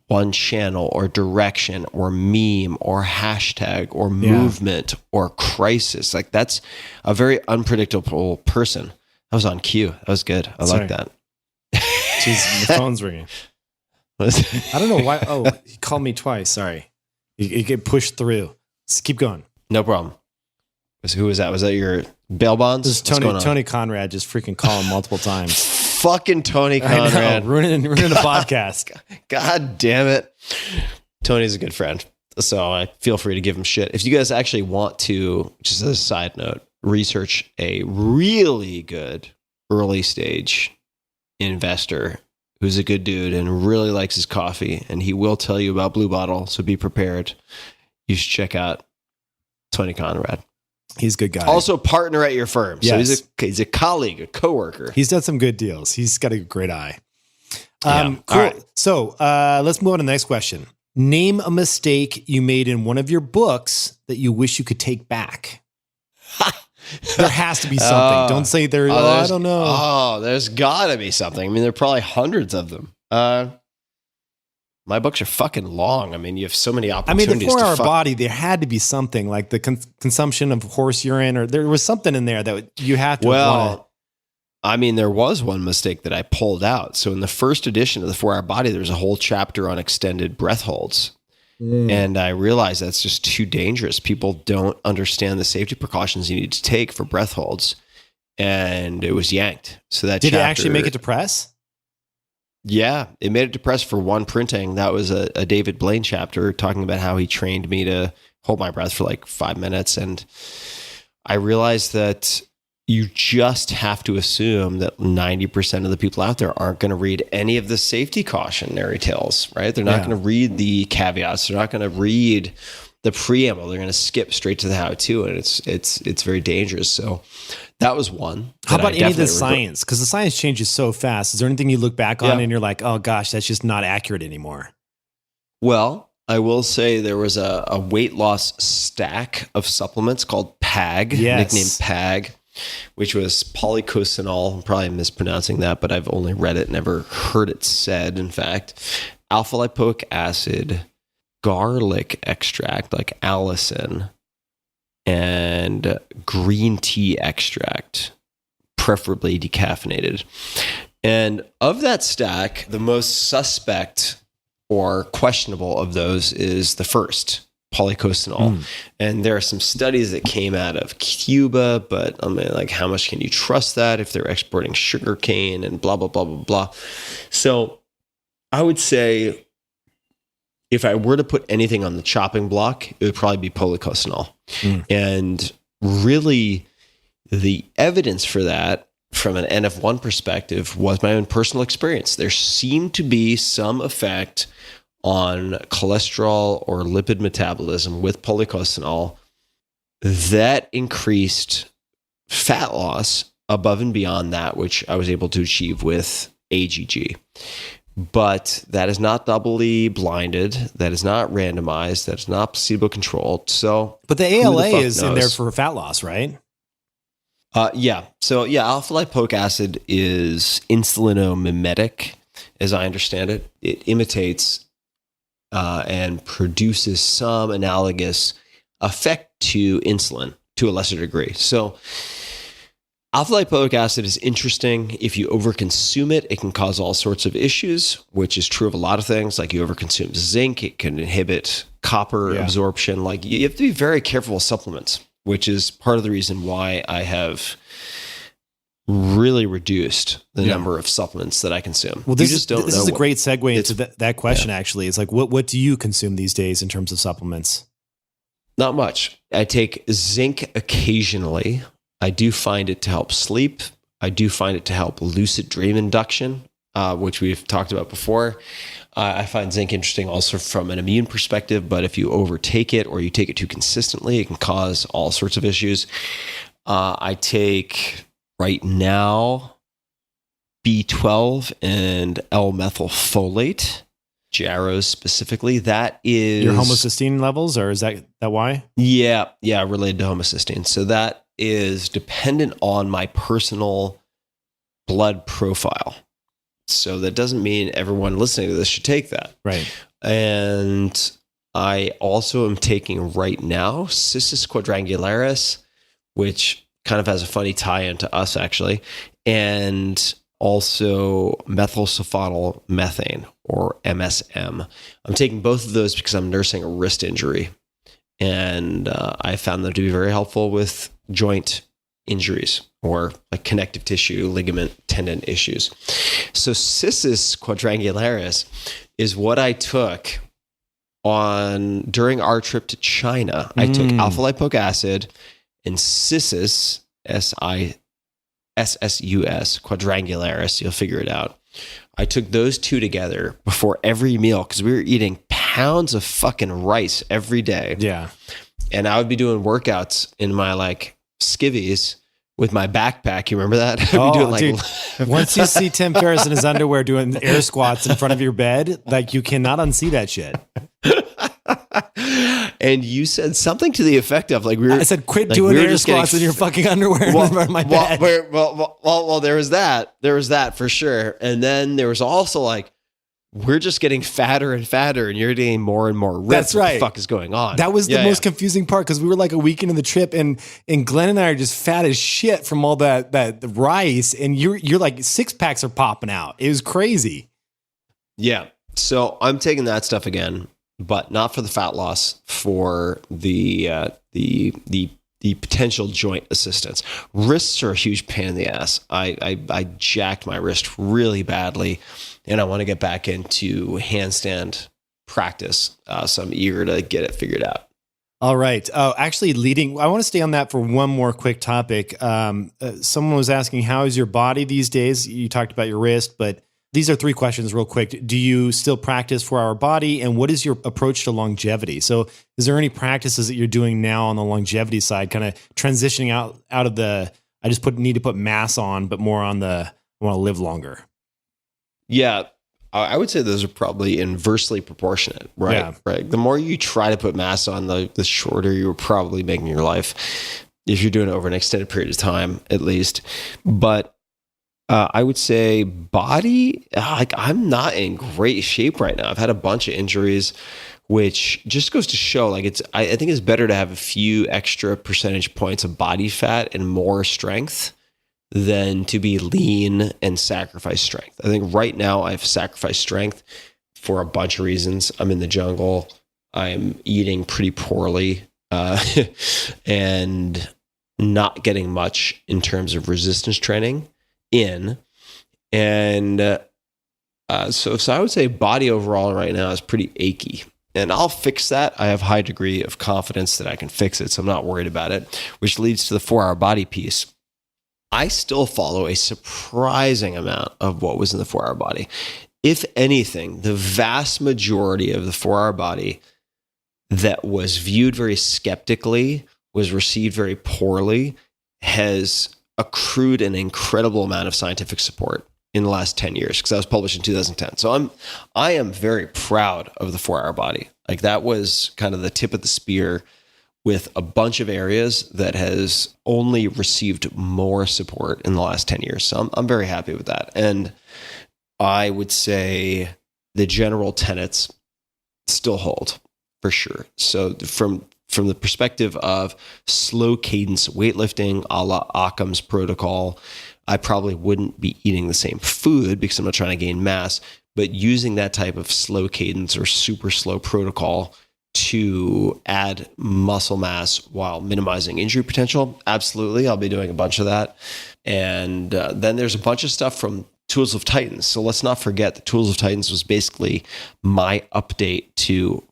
Speaker 1: one channel or direction or meme or hashtag or movement or crisis. Like that's a very unpredictable person. That was on cue. That was good. I like that.
Speaker 6: Jeez, the phone's ringing. I don't know why. Oh, he called me twice. Sorry. You get pushed through. Just keep going.
Speaker 1: No problem. Who was that? Was that your bail bonds?
Speaker 6: This is Tony Conrad just freaking calling multiple times.
Speaker 1: Fucking Tony Conrad.
Speaker 6: Ruining a podcast.
Speaker 1: God damn it. Tony's a good friend. So I feel free to give him shit. If you guys actually want to, just as a side note, research a really good early stage investor who's a good dude and really likes his coffee, and he will tell you about Blue Bottle, so be prepared. You should check out Tony Conrad.
Speaker 6: He's a good guy.
Speaker 1: Also partner at your firm.
Speaker 6: Yes.
Speaker 1: So he's a colleague, a coworker.
Speaker 6: He's done some good deals. He's got a great eye. Cool.
Speaker 1: All right.
Speaker 6: So let's move on to the next question. Name a mistake you made in one of your books that you wish you could take back. There has to be something. Don't say there. I don't know.
Speaker 1: Oh, there's got to be something. I mean, there are probably hundreds of them. My books are fucking long. I mean, you have so many opportunities.
Speaker 6: I mean, the 4-Hour Body, there had to be something like the consumption of horse urine, or there was something in there that you had to.
Speaker 1: Well, I mean, there was one mistake that I pulled out. So in the first edition of the 4-Hour Body, there's a whole chapter on extended breath holds. And I realized that's just too dangerous. People don't understand the safety precautions you need to take for breath holds. And it was yanked. So that
Speaker 6: did it actually make it to press?
Speaker 1: Yeah, it made it to press for one printing. That was a David Blaine chapter talking about how he trained me to hold my breath for like 5 minutes. And I realized that you just have to assume that 90% of the people out there aren't going to read any of the safety cautionary tales, right? They're not going to read the caveats. They're not going to read the preamble. They're going to skip straight to the how-to, and it's very dangerous. So that was one.
Speaker 6: How about any of the science? Because the science changes so fast. Is there anything you look back on and you're like, oh gosh, that's just not accurate anymore?
Speaker 1: Well, I will say there was a weight loss stack of supplements called PAG, nicknamed PAG, which was polycosanol. I'm probably mispronouncing that, but I've only read it, never heard it said, in fact. Alpha lipoic acid, garlic extract like allicin, and green tea extract, preferably decaffeinated. And of that stack, the most suspect or questionable of those is the first, polycosanol. And there are some studies that came out of Cuba, but I mean, like, how much can you trust that if they're exporting sugarcane and blah, blah, blah, blah, blah. So I would say if I were to put anything on the chopping block, it would probably be polycosanol. And really, the evidence for that from an NF1 perspective was my own personal experience. There seemed to be some effect on cholesterol or lipid metabolism with polycosanol that increased fat loss above and beyond that which I was able to achieve with AGG. But that is not doubly blinded. That is not randomized. That is not placebo controlled. So,
Speaker 6: but the ALA is in there for fat loss, right?
Speaker 1: Yeah. So yeah, alpha lipoic acid is insulinomimetic, as I understand it. It imitates and produces some analogous effect to insulin to a lesser degree. So alpha lipoic acid is interesting. If you overconsume it, it can cause all sorts of issues, which is true of a lot of things. Like you overconsume zinc, it can inhibit copper absorption. Like you have to be very careful with supplements, which is part of the reason why I have really reduced the number of supplements that I consume.
Speaker 6: Well, this is a great segue into that question, actually. It's like, what do you consume these days in terms of supplements?
Speaker 1: Not much. I take zinc occasionally. I do find it to help sleep. I do find it to help lucid dream induction, which we've talked about before. I find zinc interesting also from an immune perspective, but if you overtake it or you take it too consistently, it can cause all sorts of issues. I take right now B12 and L-methylfolate, Jarrow specifically. That is
Speaker 6: your homocysteine levels, or is that why?
Speaker 1: Yeah, related to homocysteine. So that is dependent on my personal blood profile. So that doesn't mean everyone listening to this should take that.
Speaker 6: Right.
Speaker 1: And I also am taking right now Cissus quadrangularis, which kind of has a funny tie-in to us actually, and also methylsulfonyl methane, or MSM. I'm taking both of those because I'm nursing a wrist injury, and I found them to be very helpful with joint injuries or like connective tissue, ligament, tendon issues. So Cissus quadrangularis is what I took during our trip to China. I took alpha lipoic acid and Cissus, SISSUS quadrangularis. You'll figure it out. I took those two together before every meal because we were eating pounds of fucking rice every day.
Speaker 6: Yeah.
Speaker 1: And I would be doing workouts in my like skivvies with my backpack. You remember that?
Speaker 6: Dude, once you see Tim Ferriss in his underwear doing air squats in front of your bed, like you cannot unsee that shit.
Speaker 1: And you said something to the effect of like I
Speaker 6: said, quit doing air squats in your fucking underwear in front of my bed.
Speaker 1: Well, there was that. There was that for sure. And then there was also like, we're just getting fatter and fatter and you're getting more and more ripped.
Speaker 6: That's right.
Speaker 1: What the fuck is going on?
Speaker 6: That was the most confusing part because we were like a week into the trip and Glenn and I are just fat as shit from all that rice, and you're like six packs are popping out. It was crazy.
Speaker 1: Yeah. So I'm taking that stuff again, but not for the fat loss, for the potential joint assistance. Wrists are a huge pain in the ass. I jacked my wrist really badly, and I want to get back into handstand practice. So I'm eager to get it figured out.
Speaker 6: All right. Actually, I want to stay on that for one more quick topic. Someone was asking, how is your body these days? You talked about your wrist, but these are 3 questions real quick. Do you still practice 4-hour body? And what is your approach to longevity? So is there any practices that you're doing now on the longevity side, kind of transitioning out of the, I just need to put mass on, but more on the, I want to live longer?
Speaker 1: Yeah. I would say those are probably inversely proportionate, right?
Speaker 6: Yeah.
Speaker 1: Right. The more you try to put mass on, the shorter you're probably making your life, if you're doing it over an extended period of time, at least. But I would say body, I'm not in great shape right now. I've had a bunch of injuries, which just goes to show, like, I think it's better to have a few extra percentage points of body fat and more strength than to be lean and sacrifice strength. I think right now I've sacrificed strength for a bunch of reasons. I'm in the jungle. I'm eating pretty poorly and not getting much in terms of resistance training in. And so I would say body overall right now is pretty achy. And I'll fix that. I have a high degree of confidence that I can fix it, so I'm not worried about it, which leads to the 4-hour body piece. I still follow a surprising amount of what was in the 4-hour body. If anything, the vast majority of the 4-hour body that was viewed very skeptically, was received very poorly, has accrued an incredible amount of scientific support in the last 10 years, because that was published in 2010. So I am very proud of the 4-hour body. Like, that was kind of the tip of the spear with a bunch of areas that has only received more support in the last 10 years. So I'm very happy with that. And I would say the general tenets still hold for sure. So from the perspective of slow cadence weightlifting, a la Occam's protocol, I probably wouldn't be eating the same food because I'm not trying to gain mass, but using that type of slow cadence or super slow protocol to add muscle mass while minimizing injury potential, absolutely. I'll be doing a bunch of that. And then there's a bunch of stuff from Tools of Titans. So let's not forget that Tools of Titans was basically my update to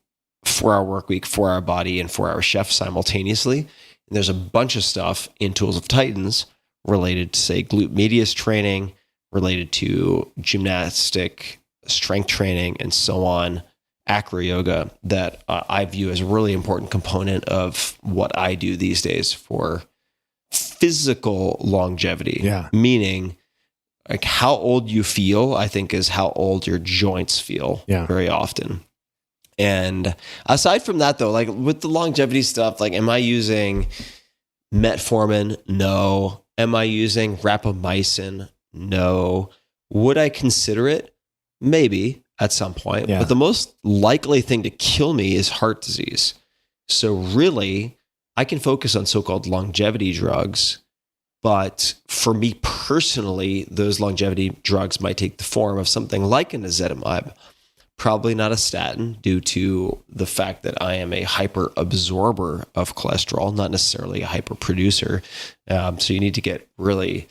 Speaker 1: 4-hour work week, 4-hour body, and 4-hour chef simultaneously. And there's a bunch of stuff in Tools of Titans related to, say, glute medius training, related to gymnastic strength training, and so on, acro yoga, that I view as a really important component of what I do these days for physical longevity.
Speaker 6: Yeah.
Speaker 1: Meaning, like, how old you feel, I think, is how old your joints feel very often. And aside from that, though, like with the longevity stuff, like, am I using metformin? No. Am I using rapamycin? No. Would I consider it? Maybe at some point.
Speaker 6: Yeah.
Speaker 1: But the most likely thing to kill me is heart disease. So really, I can focus on so-called longevity drugs. But for me personally, those longevity drugs might take the form of something like an ezetimibe. Probably not a statin, due to the fact that I am a hyper absorber of cholesterol, not necessarily a hyper producer. So you need to get really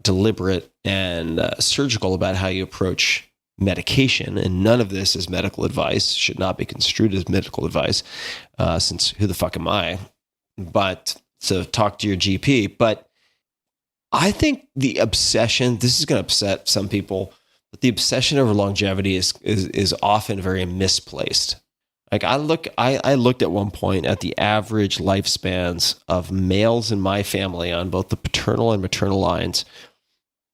Speaker 1: deliberate and surgical about how you approach medication. And none of this is medical advice, should not be construed as medical advice, since who the fuck am I? But so talk to your GP. But I think the obsession, this is going to upset some people, but the obsession over longevity is often very misplaced. Like, I looked at one point at the average lifespans of males in my family on both the paternal and maternal lines.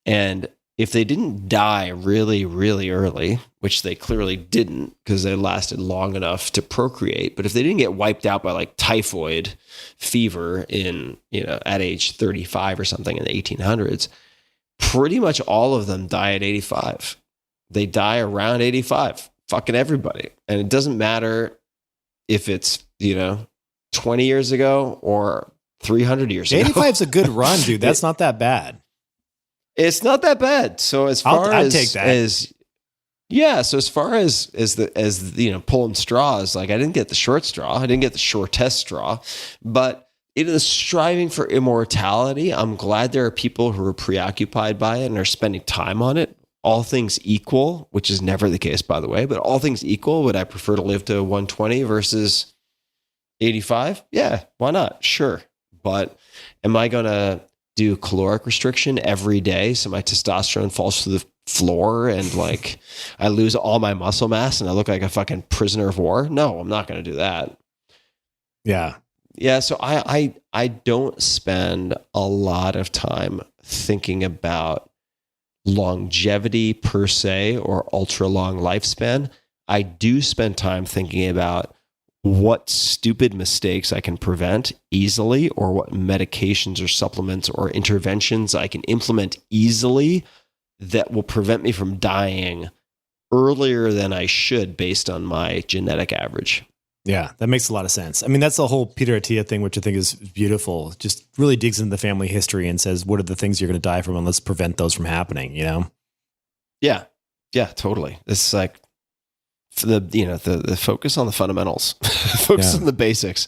Speaker 1: And if they didn't die really, really early, which they clearly didn't because they lasted long enough to procreate, but if they didn't get wiped out by like typhoid fever at age 35 or something in the 1800s, pretty much all of them die at 85. They die around 85, fucking everybody. And it doesn't matter if it's, 20 years ago or 300 years ago.
Speaker 6: 85 is a good run, dude. That's not that bad.
Speaker 1: It's not that bad. So as far
Speaker 6: I'd take that.
Speaker 1: So as far as pulling straws, like, I didn't get the short straw. I didn't get the shortest straw, but in the striving for immortality, I'm glad there are people who are preoccupied by it and are spending time on it. All things equal, which is never the case, by the way, but all things equal, would I prefer to live to 120 versus 85? Yeah, why not? Sure. But am I going to do caloric restriction every day so my testosterone falls through floor and like I lose all my muscle mass and I look like a fucking prisoner of war. No, I'm not going to do that.
Speaker 6: Yeah.
Speaker 1: Yeah. So I don't spend a lot of time thinking about longevity per se or ultra long lifespan. I do spend time thinking about what stupid mistakes I can prevent easily, or what medications or supplements or interventions I can implement easily that will prevent me from dying earlier than I should based on my genetic average.
Speaker 6: Yeah, that makes a lot of sense. I mean, that's the whole Peter Attia thing, which I think is beautiful. Just really digs into the family history and says, what are the things you're going to die from, and let's prevent those from happening, you know?
Speaker 1: Yeah. Yeah, totally. It's like the focus on the fundamentals, focus on the basics.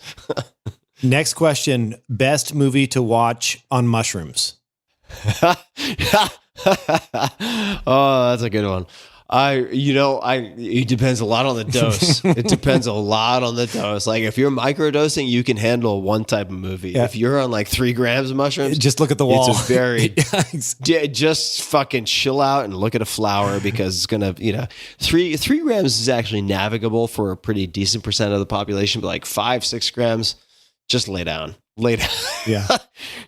Speaker 6: Next question, best movie to watch on mushrooms.
Speaker 1: Oh, that's a good one. It depends a lot on the dose. It depends a lot on the dose. Like if you're microdosing, you can handle one type of movie. Yeah. If you're on like 3 grams of mushrooms,
Speaker 6: just look at the wall.
Speaker 1: It's a very, just fucking chill out and look at a flower, because it's going to, 3 grams is actually navigable for a pretty decent percent of the population, but like 5-6 grams, just lay down. Yeah.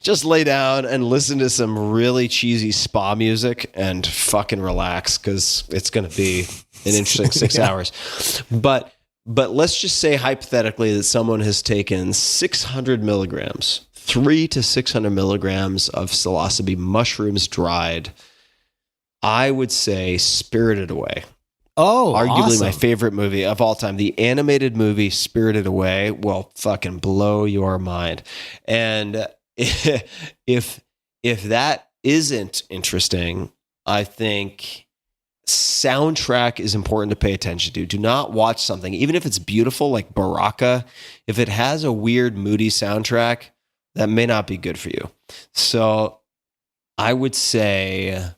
Speaker 1: Just lay down and listen to some really cheesy spa music and fucking relax, because it's going to be an interesting 6 hours. But let's just say hypothetically that someone has taken 600 milligrams, 300 to 600 milligrams of psilocybe mushrooms dried. I would say Spirited Away.
Speaker 6: Oh,
Speaker 1: arguably
Speaker 6: awesome. My
Speaker 1: favorite movie of all time. The animated movie Spirited Away will fucking blow your mind. And if that isn't interesting, I think soundtrack is important to pay attention to. Do not watch something, even if it's beautiful, like Baraka. If it has a weird, moody soundtrack, that may not be good for you. So I would say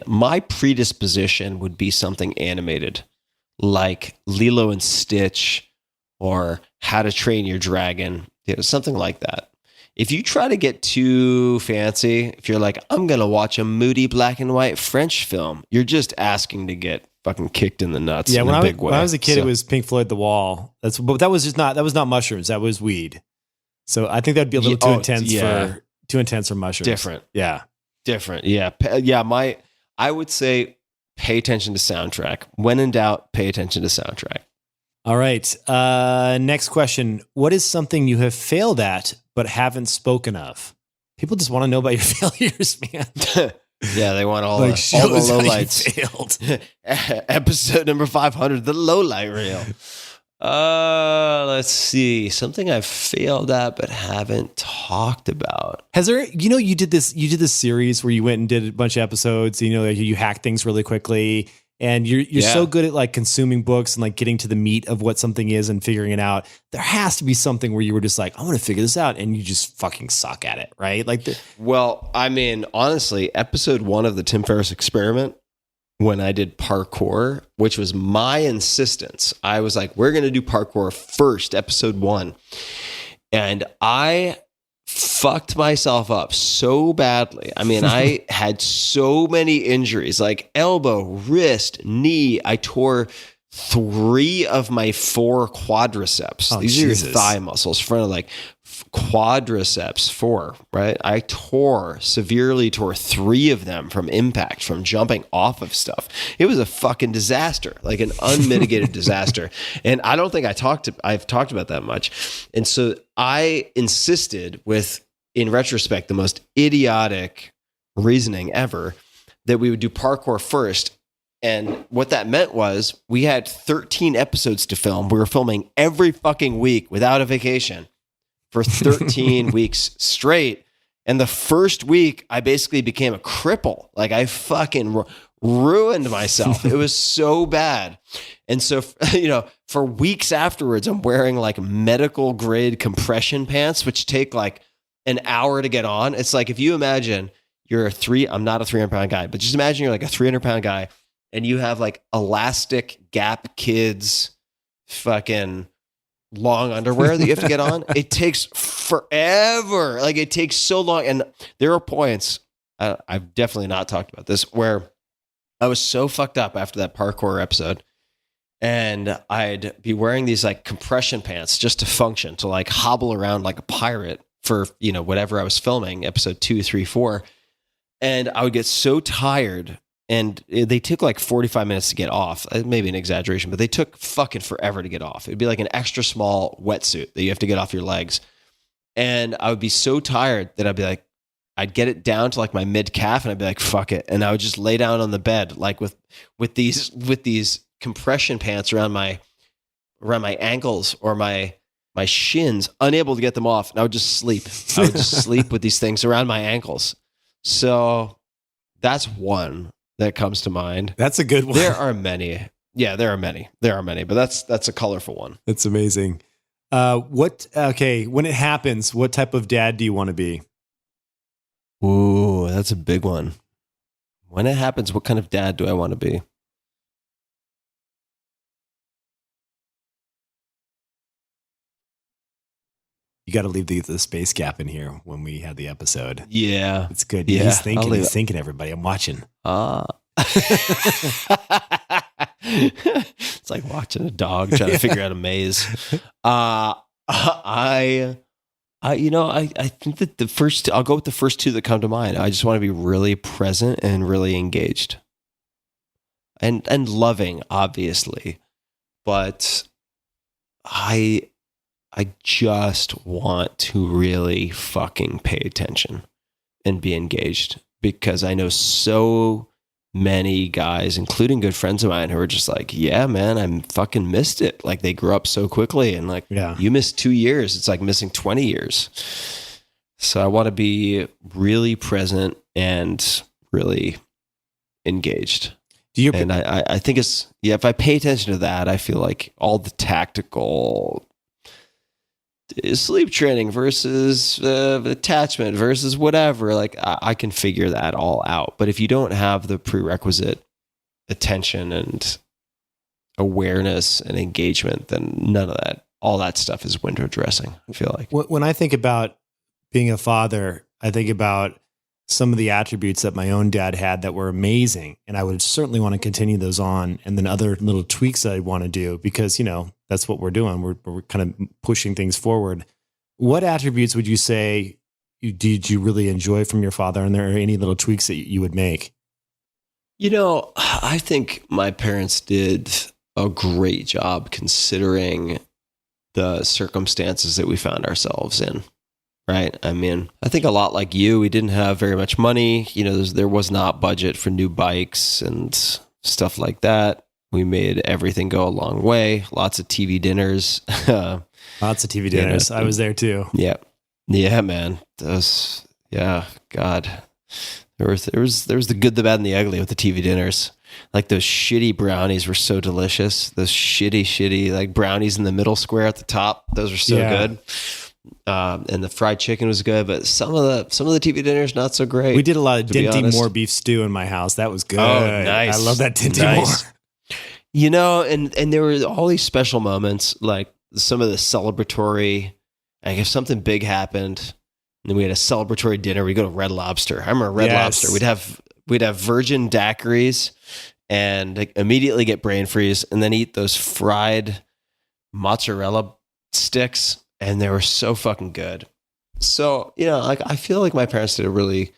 Speaker 1: my predisposition would be something animated, like Lilo and Stitch or How to Train Your Dragon, something like that. If you try to get too fancy, if you're like, I'm going to watch a moody black and white French film, you're just asking to get fucking kicked in the nuts in a big way.
Speaker 6: When I was a kid, it was Pink Floyd The Wall. But that was not mushrooms. That was weed. So I think that'd be a little too intense for mushrooms.
Speaker 1: Different.
Speaker 6: Yeah.
Speaker 1: I would say pay attention to soundtrack. When in doubt, pay attention to soundtrack.
Speaker 6: All right. Next question. What is something you have failed at but haven't spoken of? People just want to know about your failures, man.
Speaker 1: Yeah, they want all the lowlights. Episode number 500, the lowlight reel. Let's see. Something I've failed at but haven't talked about.
Speaker 6: Has there, you did this series where you went and did a bunch of episodes, you hack things really quickly, and you're so good at like consuming books and like getting to the meat of what something is and figuring it out. There has to be something where you were just like, I want to figure this out, and you just fucking suck at it, right?
Speaker 1: Well, I mean, honestly, episode 1 of the Tim Ferriss Experiment, when I did parkour, which was my insistence, I was like, we're going to do parkour first, episode 1. And I fucked myself up so badly. I mean, I had so many injuries, like elbow, wrist, knee. I tore 3 of my 4 quadriceps. These are your thigh muscles, front of like quadriceps 4, right? I severely tore 3 of them from impact, from jumping off of stuff. It was a fucking disaster, like an unmitigated disaster. And I don't think I've talked about that much. And so I insisted with, in retrospect, the most idiotic reasoning ever, that we would do parkour first. And what that meant was we had 13 episodes to film. We were filming every fucking week without a vacation for 13 weeks straight. And the first week, I basically became a cripple. Like I fucking ruined myself. It was so bad. And so, for weeks afterwards, I'm wearing like medical grade compression pants, which take like an hour to get on. It's like, if you imagine I'm not a 300-pound guy, but just imagine you're like a 300-pound guy and you have like elastic Gap Kids fucking long underwear that you have to get on. It takes forever. Like it takes so long. And there are points I've definitely not talked about this, where I was so fucked up after that parkour episode, and I'd be wearing these like compression pants just to function, to like hobble around like a pirate for, whatever I was filming, episode 2, 3, 4. And I would get so tired, and they took like 45 minutes to get off. Maybe an exaggeration, but they took fucking forever to get off. It'd be like an extra small wetsuit that you have to get off your legs. And I would be so tired that I'd be like, I'd get it down to like my mid calf, and I'd be like, fuck it. And I would just lay down on the bed, like with these compression pants around my ankles or my shins, unable to get them off. And I would just sleep. I would just sleep with these things around my ankles. So that's one that comes to mind.
Speaker 6: That's a good one.
Speaker 1: There are many. Yeah, there are many, but that's a colorful one.
Speaker 6: That's amazing. When it happens, what type of dad do you want to be?
Speaker 1: Ooh, that's a big one. When it happens, what kind of dad do I want to be?
Speaker 6: You got to leave the space gap in here when we had the episode.
Speaker 1: Yeah.
Speaker 6: It's good.
Speaker 1: Yeah,
Speaker 6: He's thinking, everybody. I'm watching.
Speaker 1: It's like watching a dog trying to figure out a maze. I think that I'll go with the first two that come to mind. I just want to be really present and really engaged, and loving, obviously, but I just want to really fucking pay attention and be engaged, because I know so many guys, including good friends of mine, who are just like, yeah, man, I fucking missed it. Like, they grew up so quickly, and like, you missed 2 years. It's like missing 20 years. So I want to be really present and really engaged. And I think if I pay attention to that, I feel like all the tactical sleep training versus attachment versus whatever, like I can figure that all out. But if you don't have the prerequisite attention and awareness and engagement, then none of that, all that stuff is window dressing, I feel like.
Speaker 6: When I think about being a father, I think about some of the attributes that my own dad had that were amazing. And I would certainly want to continue those on. And then other little tweaks that I want to do, because, that's what we're doing. We're kind of pushing things forward. What attributes would you say did you really enjoy from your father? And there are any little tweaks that you would make?
Speaker 1: I think my parents did a great job considering the circumstances that we found ourselves in. Right. I mean, I think a lot like you, we didn't have very much money. There was not budget for new bikes and stuff like that. We made everything go a long way. Lots of TV dinners.
Speaker 6: Lots of TV dinners. I was there too.
Speaker 1: Yeah. Yeah, man. Those, yeah, God. There was the good, the bad, and the ugly with the TV dinners. Like, those shitty brownies were so delicious. Those shitty, like, brownies in the middle square at the top. Those were so good. And the fried chicken was good, but some of the TV dinners not so great.
Speaker 6: We did a lot of Dinty Moore beef stew in my house. That was good.
Speaker 1: Oh, nice.
Speaker 6: I love that Dinty Moore.
Speaker 1: And there were all these special moments, like some of the celebratory, like if something big happened, and then we had a celebratory dinner, we go to Red Lobster. I remember Red Lobster. We'd have virgin daiquiris and like, immediately get brain freeze, and then eat those fried mozzarella sticks. And they were so fucking good. So, like, I feel like my parents did a really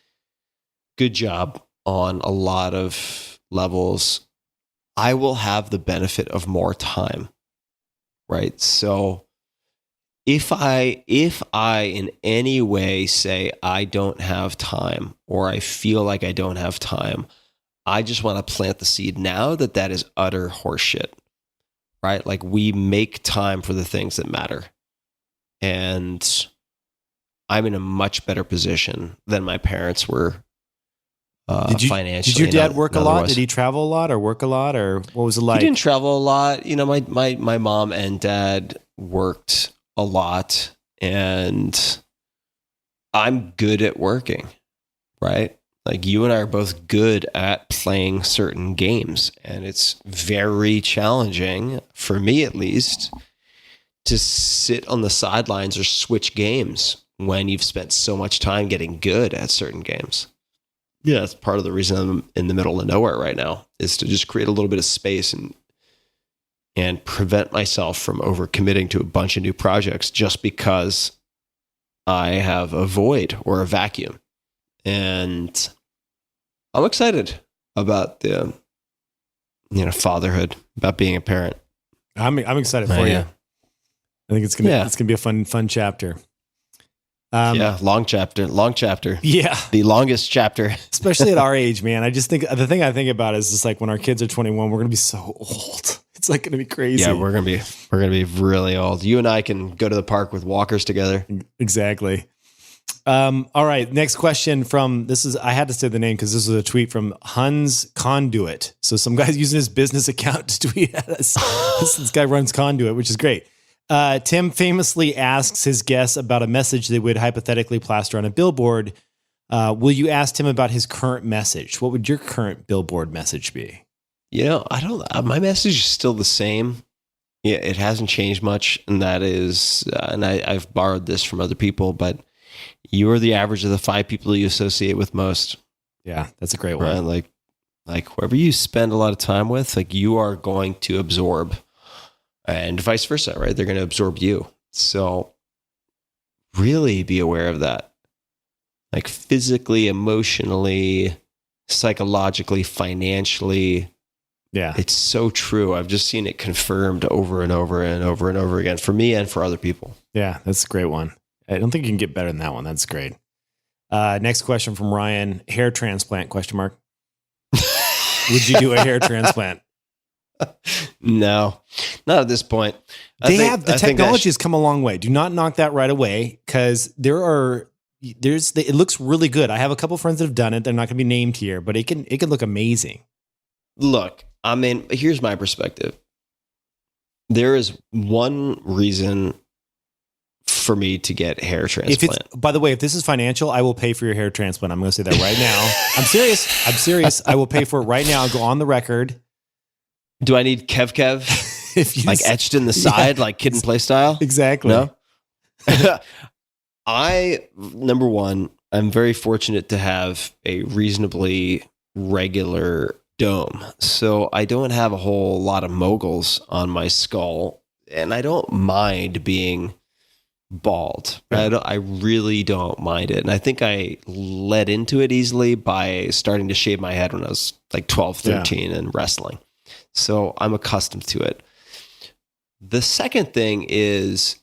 Speaker 1: good job on a lot of levels. I will have the benefit of more time, right? So if I in any way say I don't have time, or I feel like I don't have time, I just want to plant the seed now that is utter horseshit, right? Like, we make time for the things that matter. And I'm in a much better position than my parents were financially.
Speaker 6: Did your dad work a lot? Did he travel a lot or work a lot, or what was it like?
Speaker 1: He didn't travel a lot. My mom and dad worked a lot, and I'm good at working, right? Like, you and I are both good at playing certain games, and it's very challenging, for me at least, to sit on the sidelines or switch games when you've spent so much time getting good at certain games. Yeah, that's part of the reason I'm in the middle of nowhere right now, is to just create a little bit of space and prevent myself from overcommitting to a bunch of new projects just because I have a void or a vacuum. And I'm excited about the fatherhood, about being a parent.
Speaker 6: I'm excited for you. I think it's gonna be a fun chapter.
Speaker 1: Long chapter.
Speaker 6: Yeah,
Speaker 1: the longest chapter,
Speaker 6: especially at our age, man. I just think the thing I think about is just like when our kids are 21, we're gonna be so old. It's like gonna be crazy.
Speaker 1: Yeah, we're gonna be really old. You and I can go to the park with walkers together.
Speaker 6: Exactly. All right. Next question I had to say the name because this was a tweet from Hans Conduit. So some guy's using his business account to tweet at us. This guy runs Conduit, which is great. Tim famously asks his guests about a message they would hypothetically plaster on a billboard. Will you ask Tim about his current message? What would your current billboard message be?
Speaker 1: I don't. My message is still the same. Yeah, it hasn't changed much, and that is, and I've borrowed this from other people, but you are the average of the 5 people you associate with most.
Speaker 6: Yeah, that's a great one.
Speaker 1: Right? Like whoever you spend a lot of time with, like you are going to absorb. And vice versa, right? They're going to absorb you. So really be aware of that. Like physically, emotionally, psychologically, financially.
Speaker 6: Yeah.
Speaker 1: It's so true. I've just seen it confirmed over and over and over and over again for me and for other people.
Speaker 6: Yeah, that's a great one. I don't think you can get better than that one. That's great. Next question from Ryan. Hair transplant, ? Would you do a hair transplant?
Speaker 1: No, not at this point.
Speaker 6: The technology has come a long way. Do not knock that right away because it looks really good. I have a couple friends that have done it. They're not going to be named here, but it can look amazing.
Speaker 1: Look, I mean, here's my perspective. There is one reason for me to get hair transplant.
Speaker 6: By the way, if this is financial, I will pay for your hair transplant. I'm going to say that right now. I'm serious. I will pay for it right now. I'll go on the record.
Speaker 1: Do I need KevKev etched in the side, like Kid and Play style?
Speaker 6: Exactly.
Speaker 1: No. Number one, I'm very fortunate to have a reasonably regular dome. So I don't have a whole lot of moguls on my skull, and I don't mind being bald. I really don't mind it. And I think I led into it easily by starting to shave my head when I was like 12, 13 and wrestling. So I'm accustomed to it. The second thing is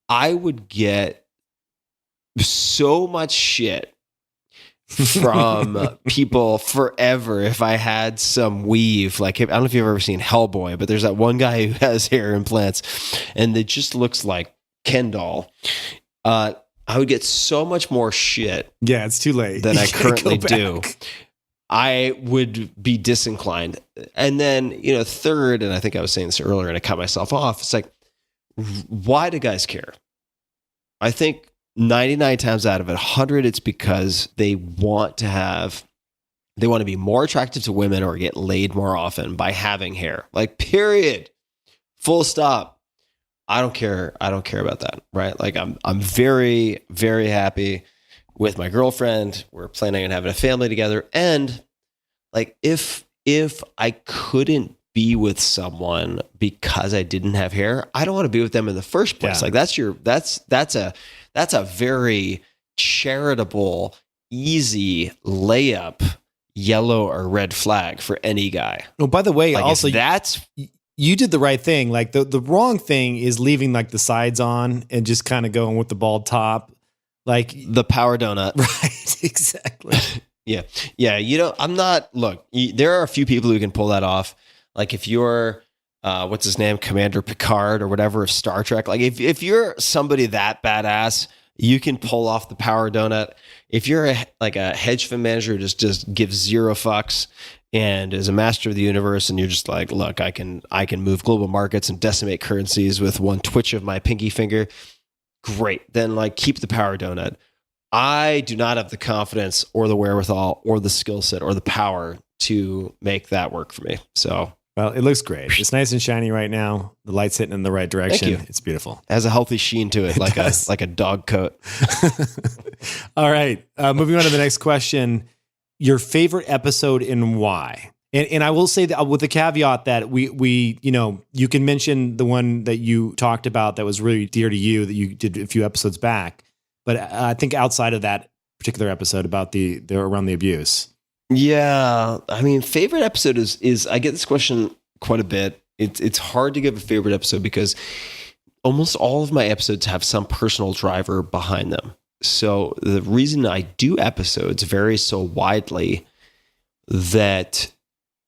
Speaker 1: I would get so much shit from people forever if I had some weave. Like, I don't know if you've ever seen Hellboy, but there's that one guy who has hair implants and it just looks like Ken doll. I would get so much more shit.
Speaker 6: Yeah, it's too late.
Speaker 1: Than I currently do. I would be disinclined. And then, third, and I think I was saying this earlier and I cut myself off. It's like, why do guys care? I think 99 times out of 100, it's because they want to be more attractive to women or get laid more often by having hair. Like, period. Full stop. I don't care. I don't care about that. Right. Like I'm very, very happy with my girlfriend. We're planning on having a family together. And like, if I couldn't be with someone because I didn't have hair, I don't want to be with them in the first place. Yeah. Like that's a very charitable, easy layup, yellow or red flag for any guy.
Speaker 6: Oh, by the way,
Speaker 1: like
Speaker 6: also you did the right thing. Like the wrong thing is leaving like the sides on and just kind of going with the bald top, like
Speaker 1: the power donut.
Speaker 6: Right. Exactly.
Speaker 1: Yeah. Look, there are a few people who can pull that off. Like if you're, what's his name? Commander Picard or whatever of Star Trek. Like if you're somebody that badass, you can pull off the power donut. If you're a hedge fund manager who just gives zero fucks and is a master of the universe, and you're just like, look, I can move global markets and decimate currencies with one twitch of my pinky finger. Great. Then like keep the power donut. I do not have the confidence or the wherewithal or the skill set or the power to make that work for me. So,
Speaker 6: well, it looks great. It's nice and shiny right now. The light's hitting in the right direction.
Speaker 1: Thank you.
Speaker 6: It's beautiful.
Speaker 1: It has a healthy sheen to it, like a dog coat.
Speaker 6: All right. Moving on to the next question. your favorite episode and why. And I will say that with the caveat that we you can mention the one that you talked about that was really dear to you that you did a few episodes back. But I think outside of that particular episode about the around the abuse.
Speaker 1: Yeah. I mean, favorite episode is I get this question quite a bit. It's hard to give a favorite episode because almost all of my episodes have some personal driver behind them. So the reason I do episodes varies so widely that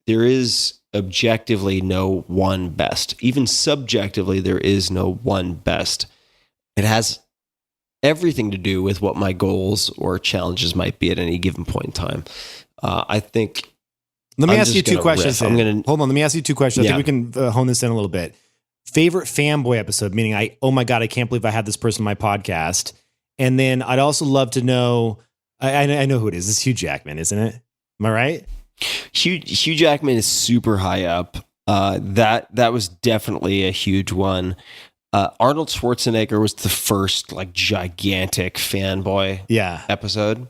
Speaker 1: there is objectively no one best. Even subjectively, there is no one best. It has everything to do with what my goals or challenges might be at any given point in time. I think.
Speaker 6: Let me ask you two questions.
Speaker 1: Hold on.
Speaker 6: Let me ask you two questions.
Speaker 1: Yeah.
Speaker 6: I think we can hone this in a little bit. Favorite fanboy episode, meaning oh my God, I can't believe I had this person on my podcast. And then I'd also love to know, I know who it is. It's Hugh Jackman, isn't it? Am I right?
Speaker 1: Hugh Jackman is super high up. That was definitely a huge one. Arnold Schwarzenegger was the first like gigantic fanboy episode.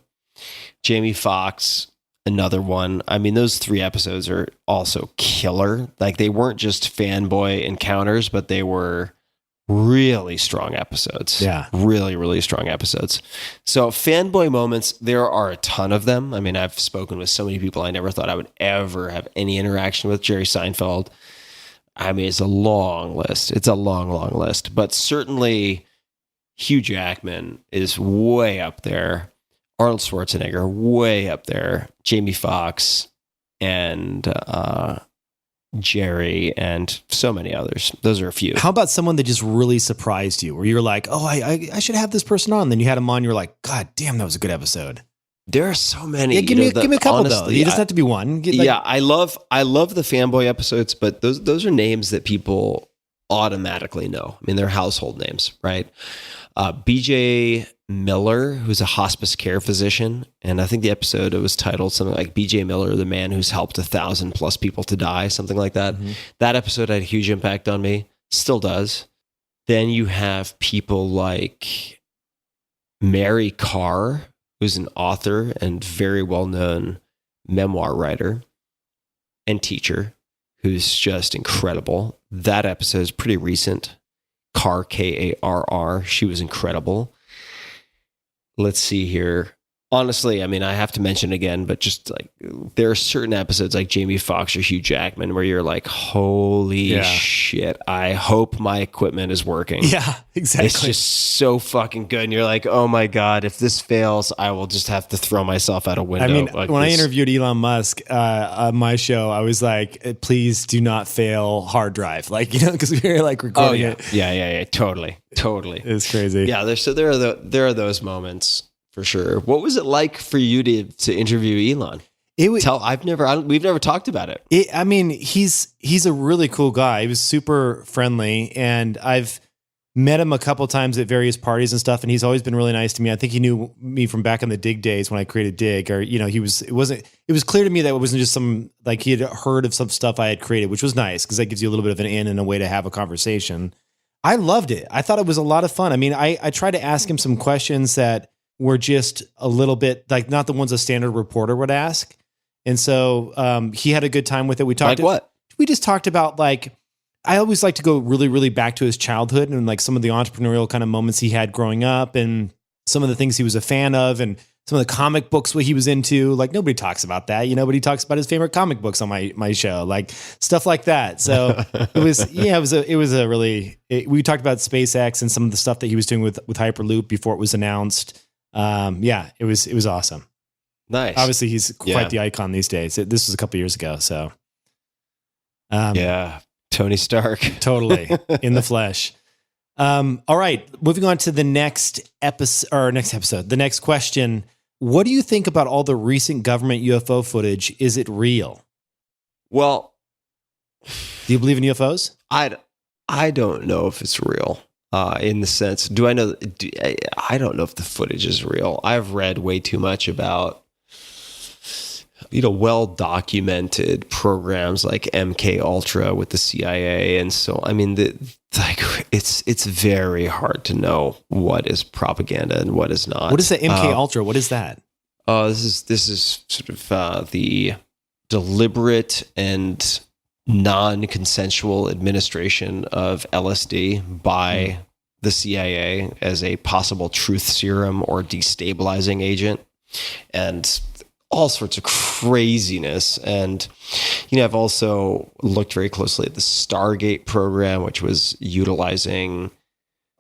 Speaker 1: Jamie Foxx, another one. I mean, those 3 episodes are also killer. Like they weren't just fanboy encounters, but they were really strong episodes.
Speaker 6: Yeah.
Speaker 1: Really, really strong episodes. So fanboy moments, there are a ton of them. I mean, I've spoken with so many people I never thought I would ever have any interaction with. Jerry Seinfeld. I mean, it's a long list. It's a long, long list. But certainly Hugh Jackman is way up there. Arnold Schwarzenegger, way up there. Jamie Foxx and Jerry and so many others. Those are a few.
Speaker 6: How about someone that just really surprised you where you're like, oh, I should have this person on. Then you had him on. You're like, God damn, that was a good episode.
Speaker 1: There are so many.
Speaker 6: Yeah, give me a couple honestly, though. It doesn't have to be one.
Speaker 1: I love the fanboy episodes, but those are names that people automatically know. I mean, they're household names, right? BJ Miller, who's a hospice care physician, and I think the episode, it was titled something like BJ Miller, the man who's helped 1,000+ people to die, something like that. Mm-hmm. That episode had a huge impact on me, still does. Then you have people like Mary Carr, who's an author and very well-known memoir writer and teacher, who's just incredible. That episode is pretty recent. Carr, Karr. She was incredible. Let's see here. Honestly, I mean, I have to mention again, but just like there are certain episodes like Jamie Foxx or Hugh Jackman where you're like, holy shit, I hope my equipment is working.
Speaker 6: Yeah, exactly.
Speaker 1: It's just so fucking good. And you're like, oh my God, if this fails, I will just have to throw myself out a window.
Speaker 6: I mean,
Speaker 1: like
Speaker 6: when I interviewed Elon Musk on my show, I was like, please do not fail hard drive. Like, because we were like recording it.
Speaker 1: Yeah. Totally.
Speaker 6: It was crazy.
Speaker 1: Yeah, there are those moments. For sure. What was it like for you to interview Elon? We've never talked about it.
Speaker 6: I mean, he's a really cool guy. He was super friendly, and I've met him a couple times at various parties and stuff, and he's always been really nice to me. I think he knew me from back in the Dig days when I created Dig, or it was clear to me that it wasn't just some, like, he had heard of some stuff I had created, which was nice because that gives you a little bit of an in and a way to have a conversation. I loved it. I thought it was a lot of fun. I mean, I tried to ask him some questions that were just a little bit like not the ones a standard reporter would ask. And so he had a good time with it. We talked
Speaker 1: like what?
Speaker 6: We just talked about, like, I always like to go really, really back to his childhood and like some of the entrepreneurial kind of moments he had growing up and some of the things he was a fan of and some of the comic books what he was into. Like, nobody talks about that, but he talks about his favorite comic books on my show, like stuff like that. So it was a really, we talked about SpaceX and some of the stuff that he was doing with Hyperloop before it was announced. It was awesome.
Speaker 1: Nice.
Speaker 6: Obviously, he's quite the icon these days. This was a couple years ago, so
Speaker 1: Tony Stark,
Speaker 6: totally in the flesh. All right, moving on to the next episode. The next question: what do you think about all the recent government UFO footage? Is it real?
Speaker 1: Well,
Speaker 6: do you believe in UFOs?
Speaker 1: I don't know if it's real. In the sense, I don't know if the footage is real. I've read way too much about, well-documented programs like MK Ultra with the CIA. And so, I mean, it's very hard to know what is propaganda and what is not.
Speaker 6: What is the MK Ultra? What is that?
Speaker 1: This is sort of the deliberate and non-consensual administration of LSD by the CIA as a possible truth serum or destabilizing agent, and all sorts of craziness. And, I've also looked very closely at the Stargate program, which was utilizing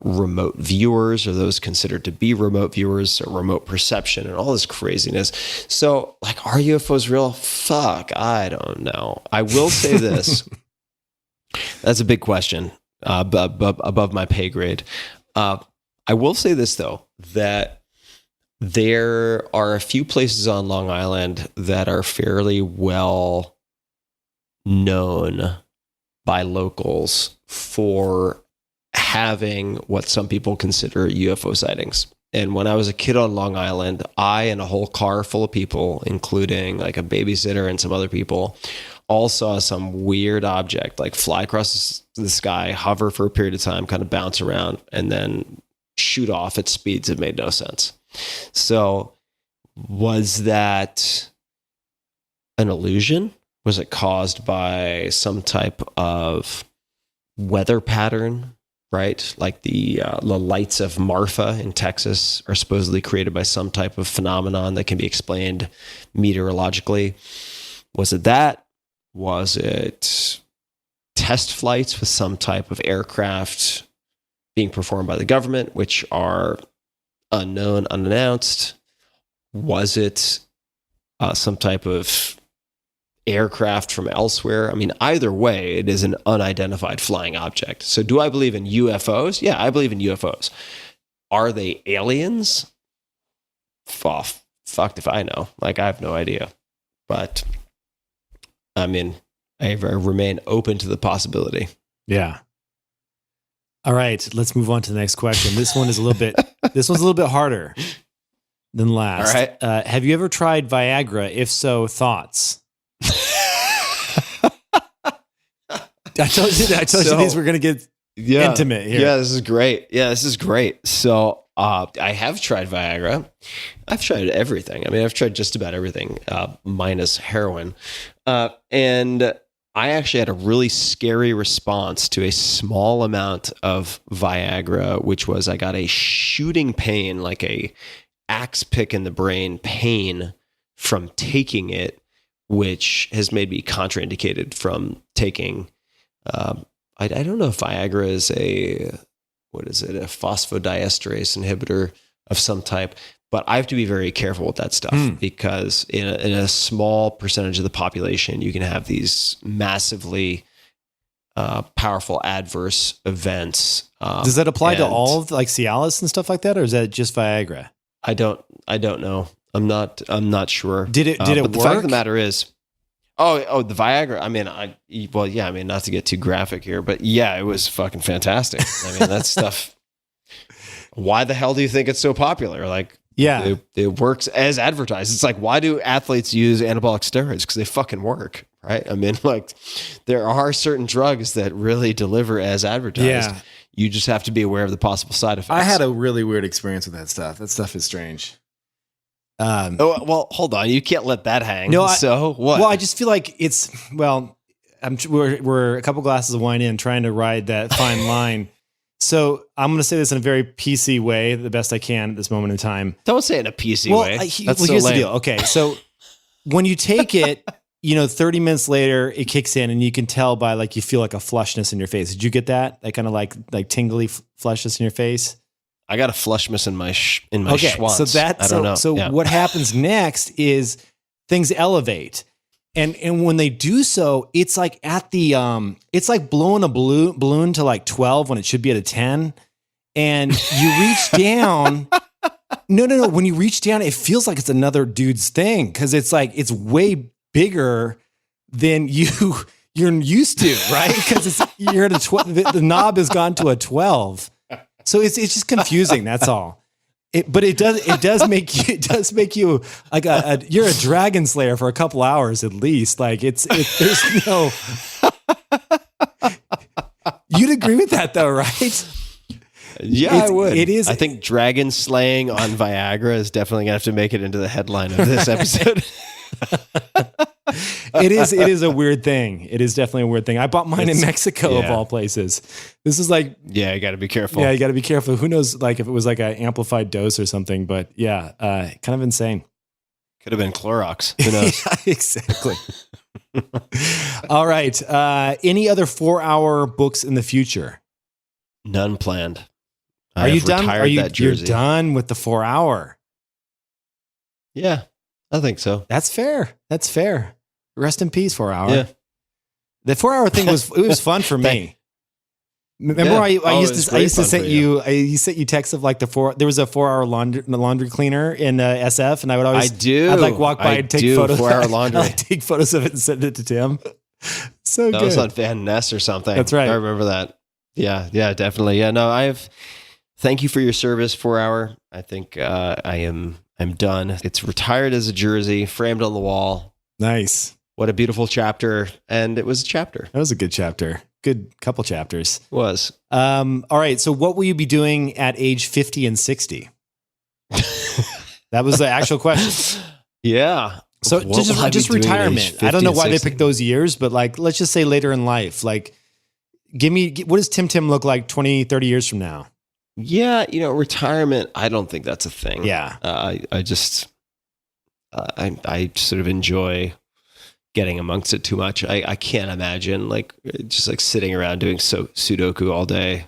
Speaker 1: remote viewers, or those considered to be remote viewers, so remote perception and all this craziness. So, like, are UFOs real? Fuck, I don't know. I will say this. That's a big question, above my pay grade. I will say this, though, that there are a few places on Long Island that are fairly well known by locals for having what some people consider UFO sightings. And when I was a kid on Long Island, I and a whole car full of people, including like a babysitter and some other people, all saw some weird object like fly across the sky, hover for a period of time, kind of bounce around, and then shoot off at speeds that made no sense. So was that an illusion? Was it caused by some type of weather pattern? Right? Like the lights of Marfa in Texas are supposedly created by some type of phenomenon that can be explained meteorologically. Was it that? Was it test flights with some type of aircraft being performed by the government, which are unknown, unannounced? Was it some type of aircraft from elsewhere? I mean, either way, it is an unidentified flying object. So do I believe in UFOs? Yeah, I believe in UFOs. Are they aliens? Fucked if I know. Like, I have no idea. But, I mean, I remain open to the possibility.
Speaker 6: Yeah. All right, let's move on to the next question. This one's a little bit harder than last.
Speaker 1: All right.
Speaker 6: Have you ever tried Viagra? If so, thoughts? I told you these were going to get intimate here.
Speaker 1: Yeah, this is great. So I have tried Viagra. I've tried everything. I mean, I've tried just about everything, minus heroin. And I actually had a really scary response to a small amount of Viagra, which was I got a shooting pain, like a axe pick in the brain pain from taking it, which has made me contraindicated from taking. I don't know if Viagra is a phosphodiesterase inhibitor of some type, but I have to be very careful with that stuff because in a small percentage of the population, you can have these massively powerful adverse events.
Speaker 6: Does that apply to all of like Cialis and stuff like that, or is that just Viagra?
Speaker 1: I don't know. I'm not sure.
Speaker 6: Did it work?
Speaker 1: The fact of the matter is, the Viagra. I mean, not to get too graphic here, but yeah, it was fucking fantastic. I mean, that stuff. Why the hell do you think it's so popular? Like,
Speaker 6: yeah,
Speaker 1: it works as advertised. It's like, why do athletes use anabolic steroids? Because they fucking work, right? I mean, like, there are certain drugs that really deliver as advertised.
Speaker 6: Yeah.
Speaker 1: You just have to be aware of the possible side effects.
Speaker 6: I had a really weird experience with that stuff. That stuff is strange.
Speaker 1: Well, hold on. You can't let that hang.
Speaker 6: No,
Speaker 1: so what?
Speaker 6: Well, I just feel like we're a couple glasses of wine in, trying to ride that fine line. So I'm going to say this in a very PC way, the best I can at this moment in time.
Speaker 1: Don't say it in a PC way.
Speaker 6: Here's the deal. Okay, so when you take it, 30 minutes later, it kicks in, and you can tell by like you feel like a flushness in your face. Did you get that? That kind of like tingly flushness in your face.
Speaker 1: I got a flushmas in my schwanz.
Speaker 6: So I don't know. So what happens next is things elevate. And when they do so, it's like it's like blowing a balloon to like 12 when it should be at a 10. And you reach down. No. When you reach down, it feels like it's another dude's thing. Cause it's like, it's way bigger than you're used to, right? Cause you're at a 12, the knob has gone to a 12. So it's just confusing. That's all. But it does make you like you're a dragon slayer for a couple hours at least. Like there's no. You'd agree with that though, right?
Speaker 1: Yeah, I would.
Speaker 6: It is.
Speaker 1: I think dragon slaying on Viagra is definitely gonna have to make it into the headline of this episode.
Speaker 6: It is a weird thing. It is definitely a weird thing. I bought mine in Mexico of all places. This is like,
Speaker 1: yeah, you got to be careful.
Speaker 6: Yeah, you got to be careful. Who knows? Like if it was like an amplified dose or something. But yeah, kind of insane.
Speaker 1: Could have been Clorox. Who knows?
Speaker 6: Yeah, exactly. All right. Any other 4-hour books in the future?
Speaker 1: None planned.
Speaker 6: Are you done?
Speaker 1: That
Speaker 6: you're
Speaker 1: jersey.
Speaker 6: done with the 4-hour?
Speaker 1: Yeah, I think so.
Speaker 6: That's fair. That's fair. Rest in peace, 4-hour.
Speaker 1: Yeah.
Speaker 6: The 4-hour thing was fun for me. Remember, I used to send you texts of like there was a 4-hour laundry cleaner in SF, and I would always I'd like walk by and take photos.
Speaker 1: 4-hour laundry.
Speaker 6: I'd take photos of it and send it to Tim. So
Speaker 1: that
Speaker 6: good.
Speaker 1: was on Van Ness or something.
Speaker 6: That's right.
Speaker 1: I remember that. Yeah, definitely. Yeah, no, thank you for your service, 4-hour. I think I'm done. It's retired as a jersey, framed on the wall.
Speaker 6: Nice.
Speaker 1: What a beautiful chapter. And it was a chapter.
Speaker 6: That was a good chapter. Good couple chapters.
Speaker 1: It was.
Speaker 6: All right. So what will you be doing at age 50 and 60? That was the actual question.
Speaker 1: Yeah.
Speaker 6: So just retirement. I don't know why they picked those years, but like, let's just say later in life, like what does TimTim look like 20, 30 years from now?
Speaker 1: Yeah. Retirement, I don't think that's a thing.
Speaker 6: Yeah.
Speaker 1: I sort of enjoy getting amongst it too much. I can't imagine just sitting around doing Sudoku all day,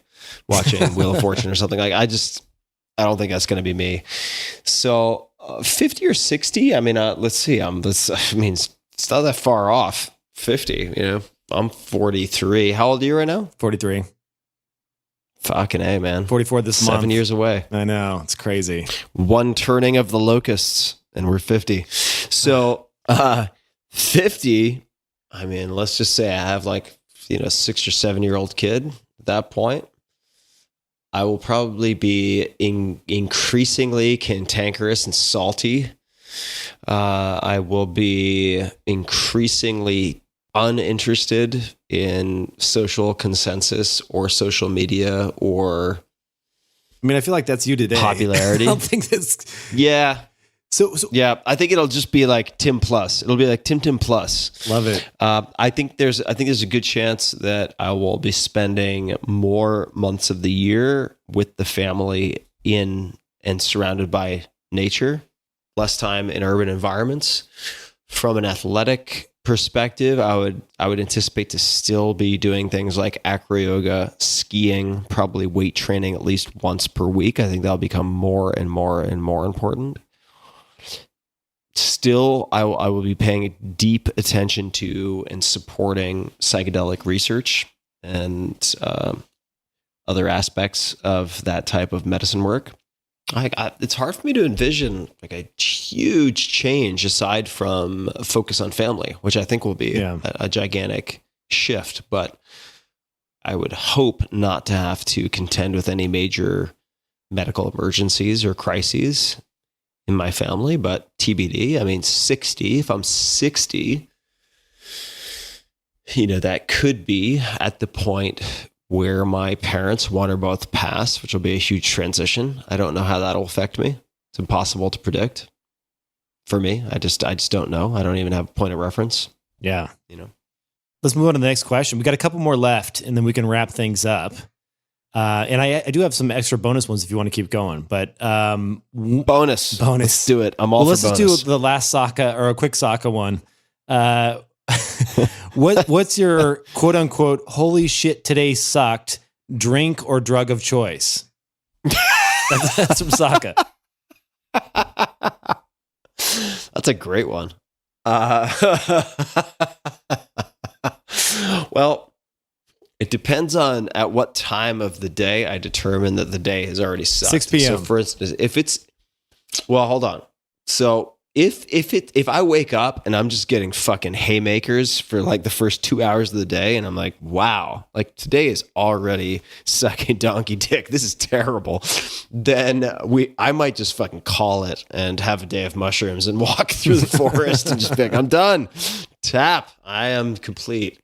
Speaker 1: watching Wheel of Fortune or something. I don't think that's going to be me. So 50 or 60. I mean, let's see. It's not that far off. 50. I'm 43. How old are you right now?
Speaker 6: 43.
Speaker 1: Fucking A, man.
Speaker 6: 44 this month.
Speaker 1: 7 years away.
Speaker 6: I know. It's crazy.
Speaker 1: One turning of the locusts, and we're 50. So 50, I mean, let's just say I have 6 or 7 year old kid at that point. I will probably be increasingly cantankerous and salty. I will be increasingly uninterested in social consensus or social media or
Speaker 6: I feel like that's you today.
Speaker 1: Popularity.
Speaker 6: I don't think that's...
Speaker 1: Yeah.
Speaker 6: So
Speaker 1: yeah, I think it'll just be like Tim Plus. It'll be like TimTim Plus.
Speaker 6: Love it.
Speaker 1: I think there's a good chance that I will be spending more months of the year with the family in and surrounded by nature, less time in urban environments. From an athletic perspective, I would anticipate to still be doing things like acro yoga, skiing, probably weight training at least once per week. I think that'll become more and more and more important. Still, I will be paying deep attention to and supporting psychedelic research and other aspects of that type of medicine work. It's hard for me to envision a huge change aside from a focus on family, which I think will be a gigantic shift. But I would hope not to have to contend with any major medical emergencies or crises in my family, but TBD. I mean, 60, if I'm 60, that could be at the point where my parents, one or both, pass, which will be a huge transition. I don't know how that'll affect me. It's impossible to predict for me. I just don't know. I don't even have a point of reference.
Speaker 6: Yeah. Let's move on to the next question. We got a couple more left and then we can wrap things up. And I do have some extra bonus ones if you want to keep going, but
Speaker 1: bonus. Let's do it. I'm all for bonus.
Speaker 6: Let's just do the last Sokka or a quick Sokka one. What's your quote unquote holy shit today sucked drink or drug of choice? That's from Sokka.
Speaker 1: That's a great one. Well, it depends on at what time of the day I determine that the day has already sucked.
Speaker 6: 6 p.m.
Speaker 1: So for instance, hold on. So if I wake up and I'm just getting fucking haymakers for the first 2 hours of the day and I'm like, wow, today is already sucking donkey dick. This is terrible. Then I might just fucking call it and have a day of mushrooms and walk through the forest and just be like, I'm done. Tap. I am complete.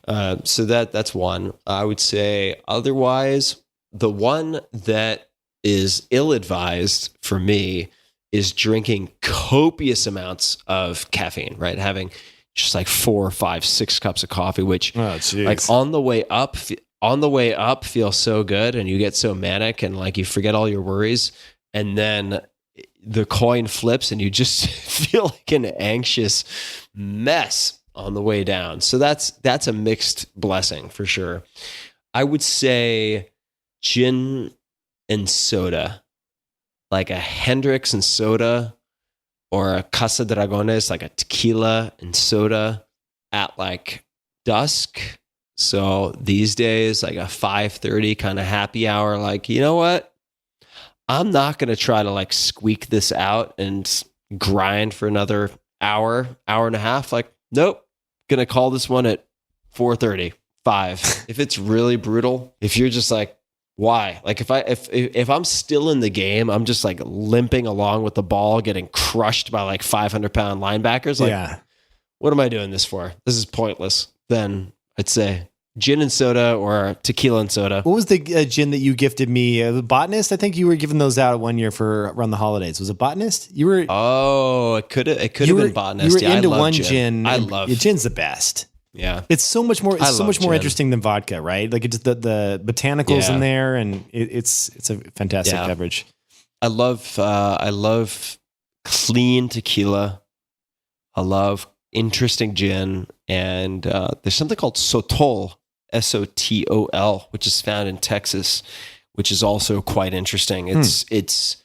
Speaker 1: So that's one. I would say otherwise, the one that is ill-advised for me is drinking copious amounts of caffeine, right? Having just like 4, 5, 6 cups of coffee, which like on the way up feels so good, and you get so manic and like you forget all your worries, and then the coin flips and you just feel like an anxious mess on the way down. So that's a mixed blessing for sure. I would say gin and soda, like a Hendrix and soda, or a Casa Dragones, like a tequila and soda at like dusk. So these days, like a 5:30 kind of happy hour, like, you know what? I'm not going to try to like squeak this out and grind for another hour and a half. Like, nope. Going to call this one at 4:30, 5. If it's really brutal, if you're just like, why? Like if I'm still in the game, I'm just like limping along with the ball, getting crushed by like 500-pound linebackers. Like, what am I doing this for? This is pointless. Then I'd say gin and soda or tequila and soda.
Speaker 6: What was the gin that you gifted me? The Botanist? I think you were giving those out one year for around the holidays. Was it Botanist? You were.
Speaker 1: Oh, it could have been Botanist.
Speaker 6: You were into one gin.
Speaker 1: I love
Speaker 6: gin's the best.
Speaker 1: Yeah,
Speaker 6: it's so much more. It's so much more
Speaker 1: gin.
Speaker 6: Interesting than vodka, right? Like it's the botanicals in there, and it's a fantastic beverage.
Speaker 1: I love clean tequila. I love interesting gin, and there's something called Sotol, Sotol, which is found in Texas, which is also quite interesting. It's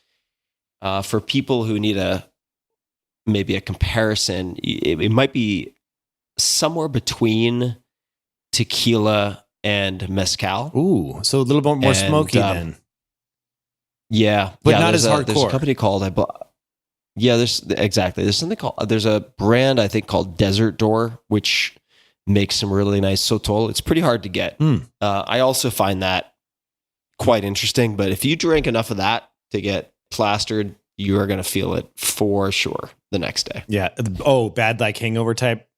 Speaker 1: for people who need maybe a comparison. It might be somewhere between tequila and mezcal.
Speaker 6: Ooh, so a little bit more smoky then.
Speaker 1: Yeah,
Speaker 6: but not as hardcore.
Speaker 1: There's a company called there's a brand I think called Desert Door, which makes some really nice Sotol. It's pretty hard to get. I also find that quite interesting, but if you drink enough of that to get plastered, you are going to feel it for sure the next day.
Speaker 6: Yeah. Oh, bad like hangover type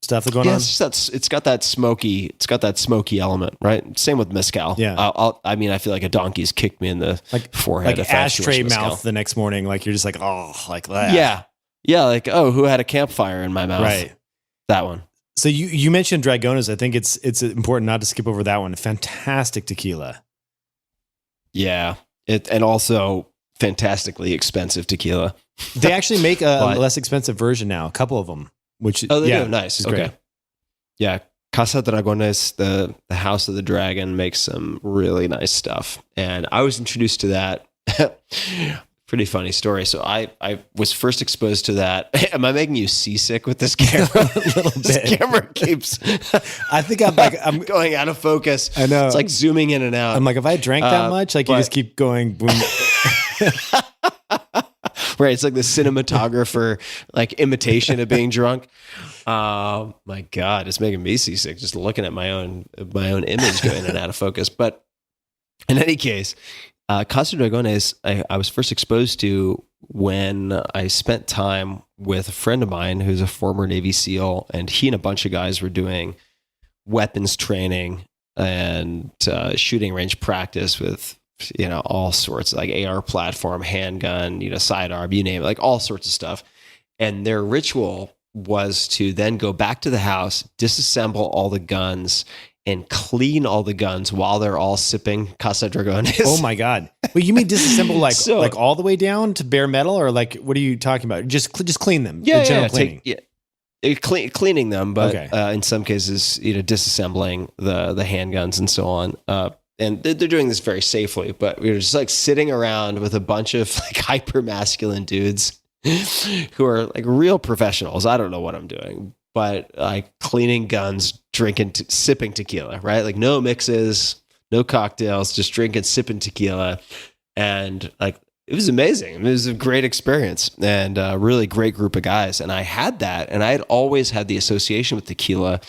Speaker 6: stuff that's going on.
Speaker 1: It's got that smoky element, right? Same with mezcal.
Speaker 6: Yeah.
Speaker 1: I feel like a donkey's kicked me in the forehead.
Speaker 6: Like ashtray mouth the next morning. Like you're just like, oh, like that.
Speaker 1: Yeah. Yeah. Like, oh, who had a campfire in my mouth?
Speaker 6: Right.
Speaker 1: That one.
Speaker 6: So you mentioned Dragones. I think it's important not to skip over that one. Fantastic tequila.
Speaker 1: Yeah. And also fantastically expensive tequila.
Speaker 6: They actually make a less expensive version now. A couple of them. Which
Speaker 1: they do. Nice. Okay.
Speaker 6: Great.
Speaker 1: Yeah. Casa Dragones, the House of the Dragon, makes some really nice stuff. And I was introduced to that. Pretty funny story. So I was first exposed to that. Am I making you seasick with this camera?
Speaker 6: A little bit.
Speaker 1: This camera keeps.
Speaker 6: I think I'm
Speaker 1: going out of focus.
Speaker 6: I know.
Speaker 1: It's like zooming in and out.
Speaker 6: I'm like, if I drank that much, like you just keep going boom.
Speaker 1: Right, it's like the cinematographer, like imitation of being drunk. Oh my God, it's making me seasick just looking at my own image going in and out of focus. But in any case, Casa Dragones, I was first exposed to when I spent time with a friend of mine who's a former Navy SEAL, and he and a bunch of guys were doing weapons training and shooting range practice with all sorts, like AR platform, handgun, sidearm, you name it, like all sorts of stuff. And their ritual was to then go back to the house, disassemble all the guns, and clean all the guns while they're all sipping Casa Dragones.
Speaker 6: Oh my God. Well, you mean disassemble like all the way down to bare metal, or like, what are you talking about? Just clean them.
Speaker 1: Cleaning them, but in some cases, disassembling the handguns and so on. And they're doing this very safely, but we were just like sitting around with a bunch of like hyper masculine dudes who are like real professionals. I don't know what I'm doing, but like cleaning guns, drinking, sipping tequila, right? Like no mixes, no cocktails, just drinking, sipping tequila. And like, it was amazing. It was a great experience and a really great group of guys. And I had that, and I had always had the association with tequila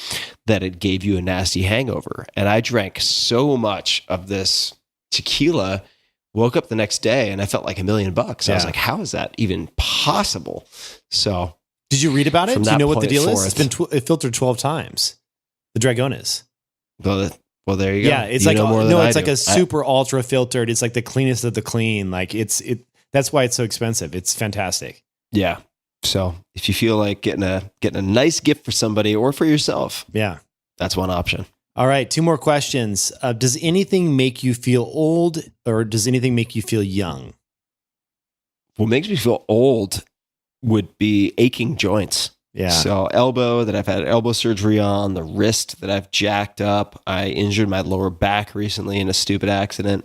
Speaker 1: that it gave you a nasty hangover. And I drank so much of this tequila, woke up the next day, and I felt like $1 million. I was like, how is that even possible? So
Speaker 6: did you read about it? Do you know what the deal
Speaker 1: forth,
Speaker 6: is? It's been it filtered 12 times. The Dragones.
Speaker 1: Well, there you go.
Speaker 6: Yeah, it's
Speaker 1: You
Speaker 6: like
Speaker 1: know more than
Speaker 6: no,
Speaker 1: I
Speaker 6: it's like
Speaker 1: do.
Speaker 6: a super ultra filtered. It's like the cleanest of the clean. Like it. That's why it's so expensive. It's fantastic.
Speaker 1: Yeah. So if you feel like getting a nice gift for somebody or for yourself,
Speaker 6: Yeah.
Speaker 1: that's one option.
Speaker 6: All right, 2 more questions. Does anything make you feel old, or does anything make you feel young?
Speaker 1: What makes me feel old would be aching joints.
Speaker 6: Yeah.
Speaker 1: So elbow that I've had elbow surgery on, the wrist that I've jacked up. I injured my lower back recently in a stupid accident.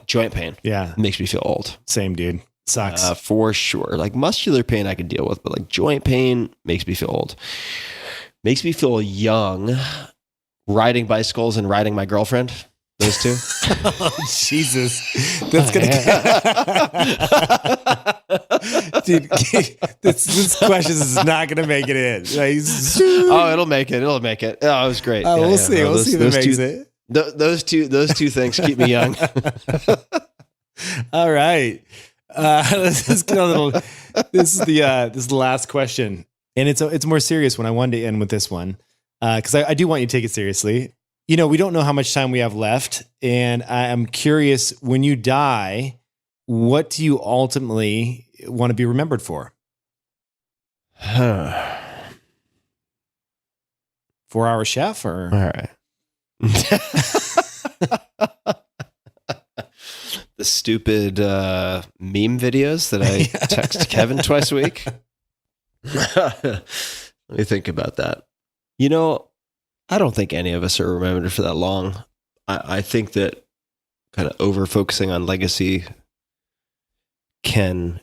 Speaker 1: Joint pain.
Speaker 6: Yeah.
Speaker 1: Makes me feel old.
Speaker 6: Same, dude. Sucks.
Speaker 1: For sure. Like muscular pain I can deal with, but like joint pain makes me feel old. Makes me feel young. Riding bicycles and riding my girlfriend. Those two.
Speaker 6: Oh, Jesus. That's going to... Dude, this question is not going to make it in. Like,
Speaker 1: Oh, it'll make it. It'll make it. Oh, it was great.
Speaker 6: we'll see.
Speaker 1: No,
Speaker 6: We'll see if it makes it.
Speaker 1: Those two things keep me young.
Speaker 6: All right. Let's just get a little... This is the last question. And it's more serious one. I wanted to end with this one. Because I do want you to take it seriously. You know, we don't know how much time we have left. And I'm curious, when you die, what do you ultimately want to be remembered for? 4-hour chef or?
Speaker 1: All right. The stupid meme videos that I text Kevin twice a week. Let me think about that. You know, I don't think any of us are remembered for that long. I think that kind of over focusing on legacy can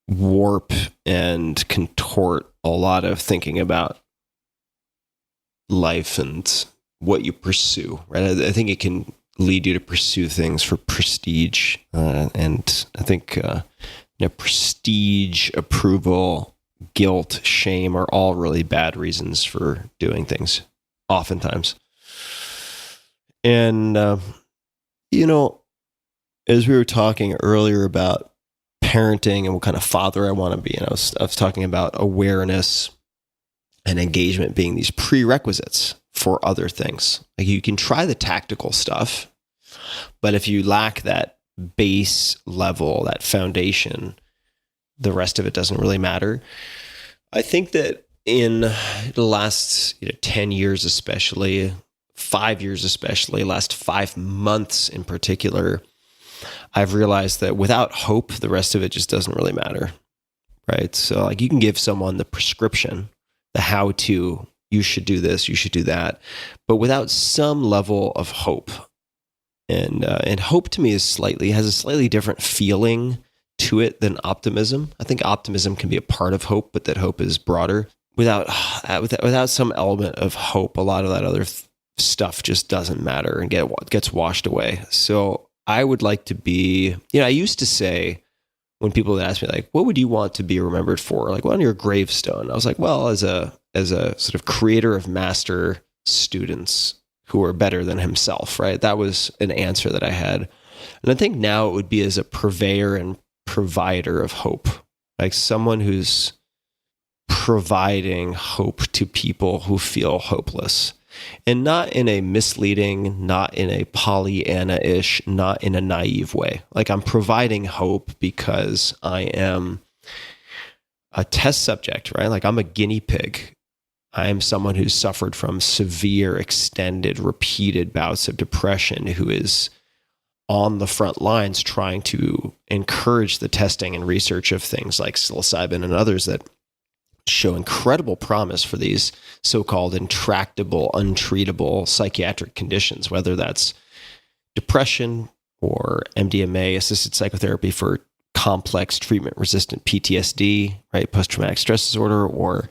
Speaker 1: warp and contort a lot of thinking about life and what you pursue, right? I think it can lead you to pursue things for prestige. And I think prestige, approval, guilt, shame are all really bad reasons for doing things, oftentimes. And, as we were talking earlier about parenting and what kind of father I want to be, and I was talking about awareness and engagement being these prerequisites for other things. Like you can try the tactical stuff, but if you lack that base level, that foundation, the rest of it doesn't really matter. I think that in the last 10 years, especially 5 years, especially last 5 months in particular, I've realized that without hope, the rest of it just doesn't really matter. Right. So like you can give someone the prescription, the how to, you should do this, you should do that, but without some level of hope, and hope to me has a slightly different feeling to it than optimism. I think optimism can be a part of hope, but that hope is broader. Without some element of hope, a lot of that other stuff just doesn't matter and gets washed away. So I would like to be, I used to say, when people would ask me like, what would you want to be remembered for? Like, well, on your gravestone. I was like, well, as a sort of creator of master students who are better than himself, right? That was an answer that I had. And I think now it would be as a purveyor and provider of hope, like someone who's providing hope to people who feel hopeless. And not in a misleading, not in a Pollyanna-ish, not in a naive way. Like I'm providing hope because I am a test subject, right? Like I'm a guinea pig. I am someone who's suffered from severe, extended, repeated bouts of depression, who is on the front lines trying to encourage the testing and research of things like psilocybin and others that show incredible promise for these so-called intractable, untreatable psychiatric conditions, whether that's depression or MDMA, assisted psychotherapy for complex treatment-resistant PTSD, right, post-traumatic stress disorder, or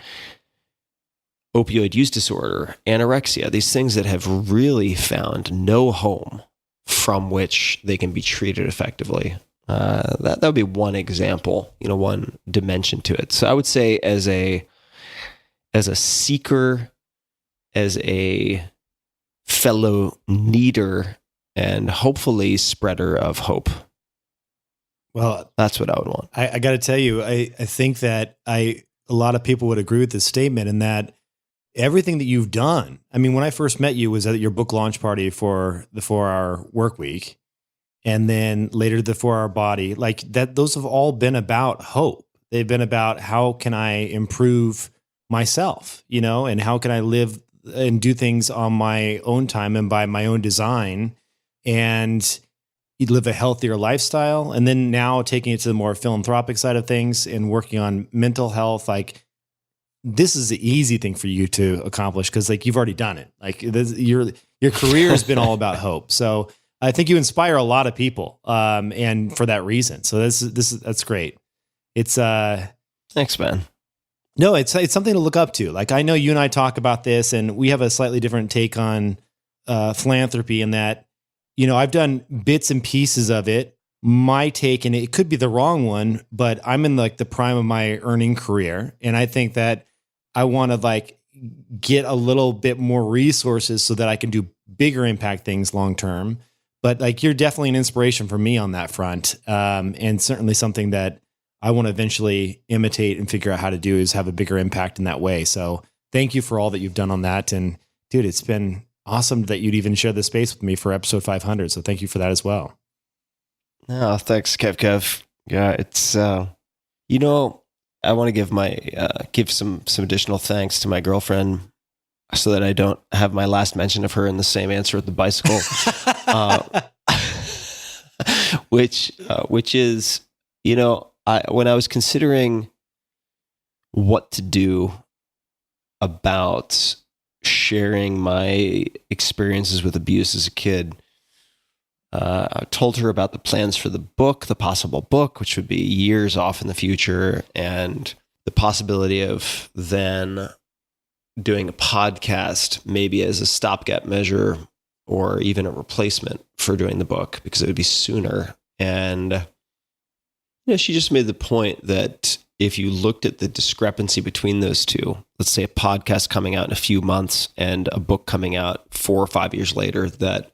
Speaker 1: opioid use disorder, anorexia, these things that have really found no home from which they can be treated effectively. That would be one example, one dimension to it. So I would say as a seeker, as a fellow needer, and hopefully spreader of hope.
Speaker 6: Well,
Speaker 1: that's what I would want.
Speaker 6: I got to tell you, I think that a lot of people would agree with this statement, in that everything that you've done. I mean, when I first met you was at your book launch party for the 4-Hour Work Week, and then later the 4-Hour Body. Like that, those have all been about hope. They've been about how can I improve myself, and how can I live and do things on my own time and by my own design, and live a healthier lifestyle. And then now taking it to the more philanthropic side of things and working on mental health. Like this is the easy thing for you to accomplish because like you've already done it. Like your career has been all about hope. So I think you inspire a lot of people, and for that reason. So that's great. It's
Speaker 1: thanks, man.
Speaker 6: No, it's something to look up to. Like I know you and I talk about this, and we have a slightly different take on philanthropy in that, I've done bits and pieces of it. My take, and it could be the wrong one, but I'm in like the prime of my earning career, and I think that I want to like get a little bit more resources so that I can do bigger impact things long term. But like you're definitely an inspiration for me on that front, and certainly something that I want to eventually imitate and figure out how to do is have a bigger impact in that way. So thank you for all that you've done on that. And dude, it's been awesome that you'd even share the space with me for episode 500. So thank you for that as well.
Speaker 1: No, thanks, KevKev. Yeah, it's, I want to give some additional thanks to my girlfriend so that I don't have my last mention of her in the same answer with the bicycle, which is, when I was considering what to do about sharing my experiences with abuse as a kid, I told her about the plans for the book, the possible book, which would be years off in the future, and the possibility of then doing a podcast, maybe as a stopgap measure or even a replacement for doing the book, because it would be sooner. And she just made the point that if you looked at the discrepancy between those two, let's say a podcast coming out in a few months and a book coming out 4 or 5 years later, that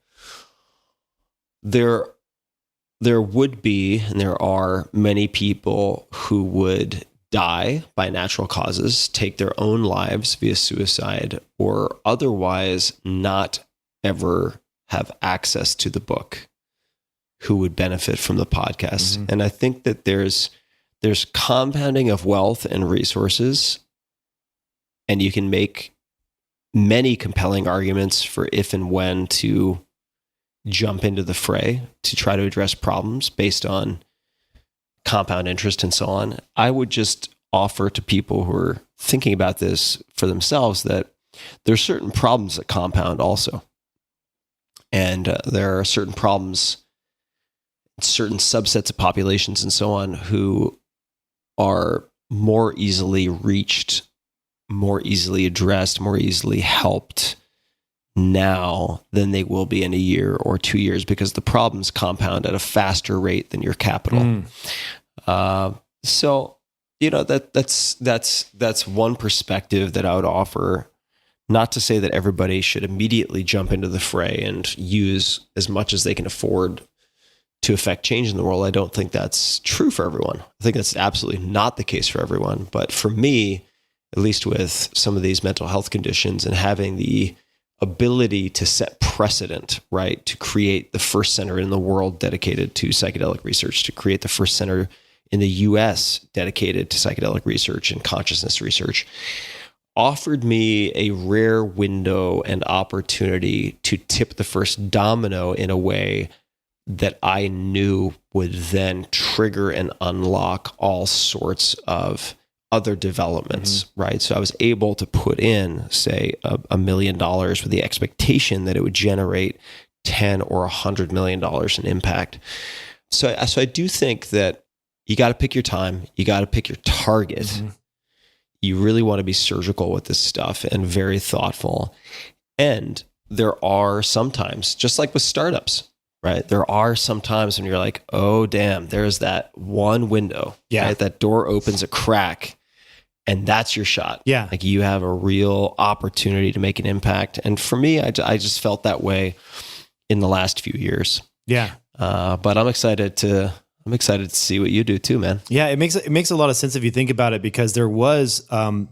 Speaker 1: there would be, and there are many people who would die by natural causes, take their own lives via suicide, or otherwise not ever have access to the book, who would benefit from the podcast. Mm-hmm. And I think that there's compounding of wealth and resources, and you can make many compelling arguments for if and when to jump into the fray to try to address problems based on compound interest and so on. I would just offer to people who are thinking about this for themselves that there's certain problems that compound also. And there are certain problems, certain subsets of populations and so on who are more easily reached, more easily addressed, more easily helped now than they will be in a year or 2 years, because the problems compound at a faster rate than your capital. So, that's one perspective that I would offer. Not to say that everybody should immediately jump into the fray and use as much as they can afford to affect change in the world. I don't think that's true for everyone. I think that's absolutely not the case for everyone. But for me, at least with some of these mental health conditions and having the ability to set precedent, right, to create the first center in the world dedicated to psychedelic research, to create the first center in the US dedicated to psychedelic research and consciousness research, offered me a rare window and opportunity to tip the first domino in a way that I knew would then trigger and unlock all sorts of other developments, right? So I was able to put in, say, $1 million with the expectation that it would generate $10 or $100 million in impact. So I do think that you got to pick your time. You got to pick your target. You really want to be surgical with this stuff and very thoughtful. And there are sometimes, just like with startups, right? There are some times when you're like, oh, damn, there's that one window.
Speaker 6: Yeah.
Speaker 1: Right? That door opens a crack and that's your shot.
Speaker 6: Yeah.
Speaker 1: Like you have a real opportunity to make an impact. And for me, I just felt that way in the last few years.
Speaker 6: Yeah.
Speaker 1: But I'm excited to see what you do too, man.
Speaker 6: Yeah. It makes a lot of sense if you think about it, because there was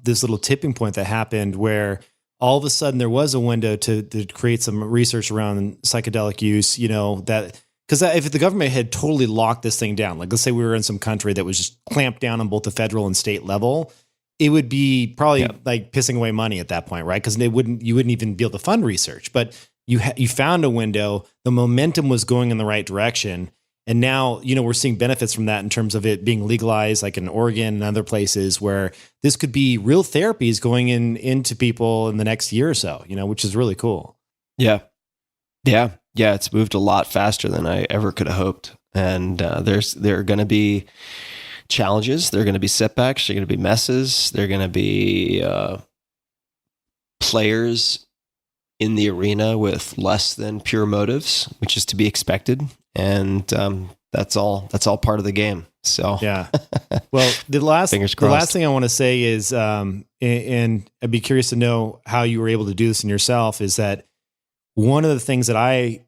Speaker 6: this little tipping point that happened where all of a sudden there was a window to create some research around psychedelic use, that because if the government had totally locked this thing down, like let's say we were in some country that was just clamped down on both the federal and state level, it would be probably like pissing away money at that point, right? Because you wouldn't even be able to fund research. But you found a window, the momentum was going in the right direction. And now, we're seeing benefits from that in terms of it being legalized, like in Oregon and other places where this could be real therapies going into people in the next year or so, which is really cool.
Speaker 1: Yeah. Yeah. Yeah. It's moved a lot faster than I ever could have hoped. And there are going to be challenges. There are going to be setbacks. There are going to be messes. There are going to be players in the arena with less than pure motives, which is to be expected. And that's all part of the game. So
Speaker 6: yeah. Well, the last thing I want to say is, and I'd be curious to know how you were able to do this in yourself, is that one of the things that I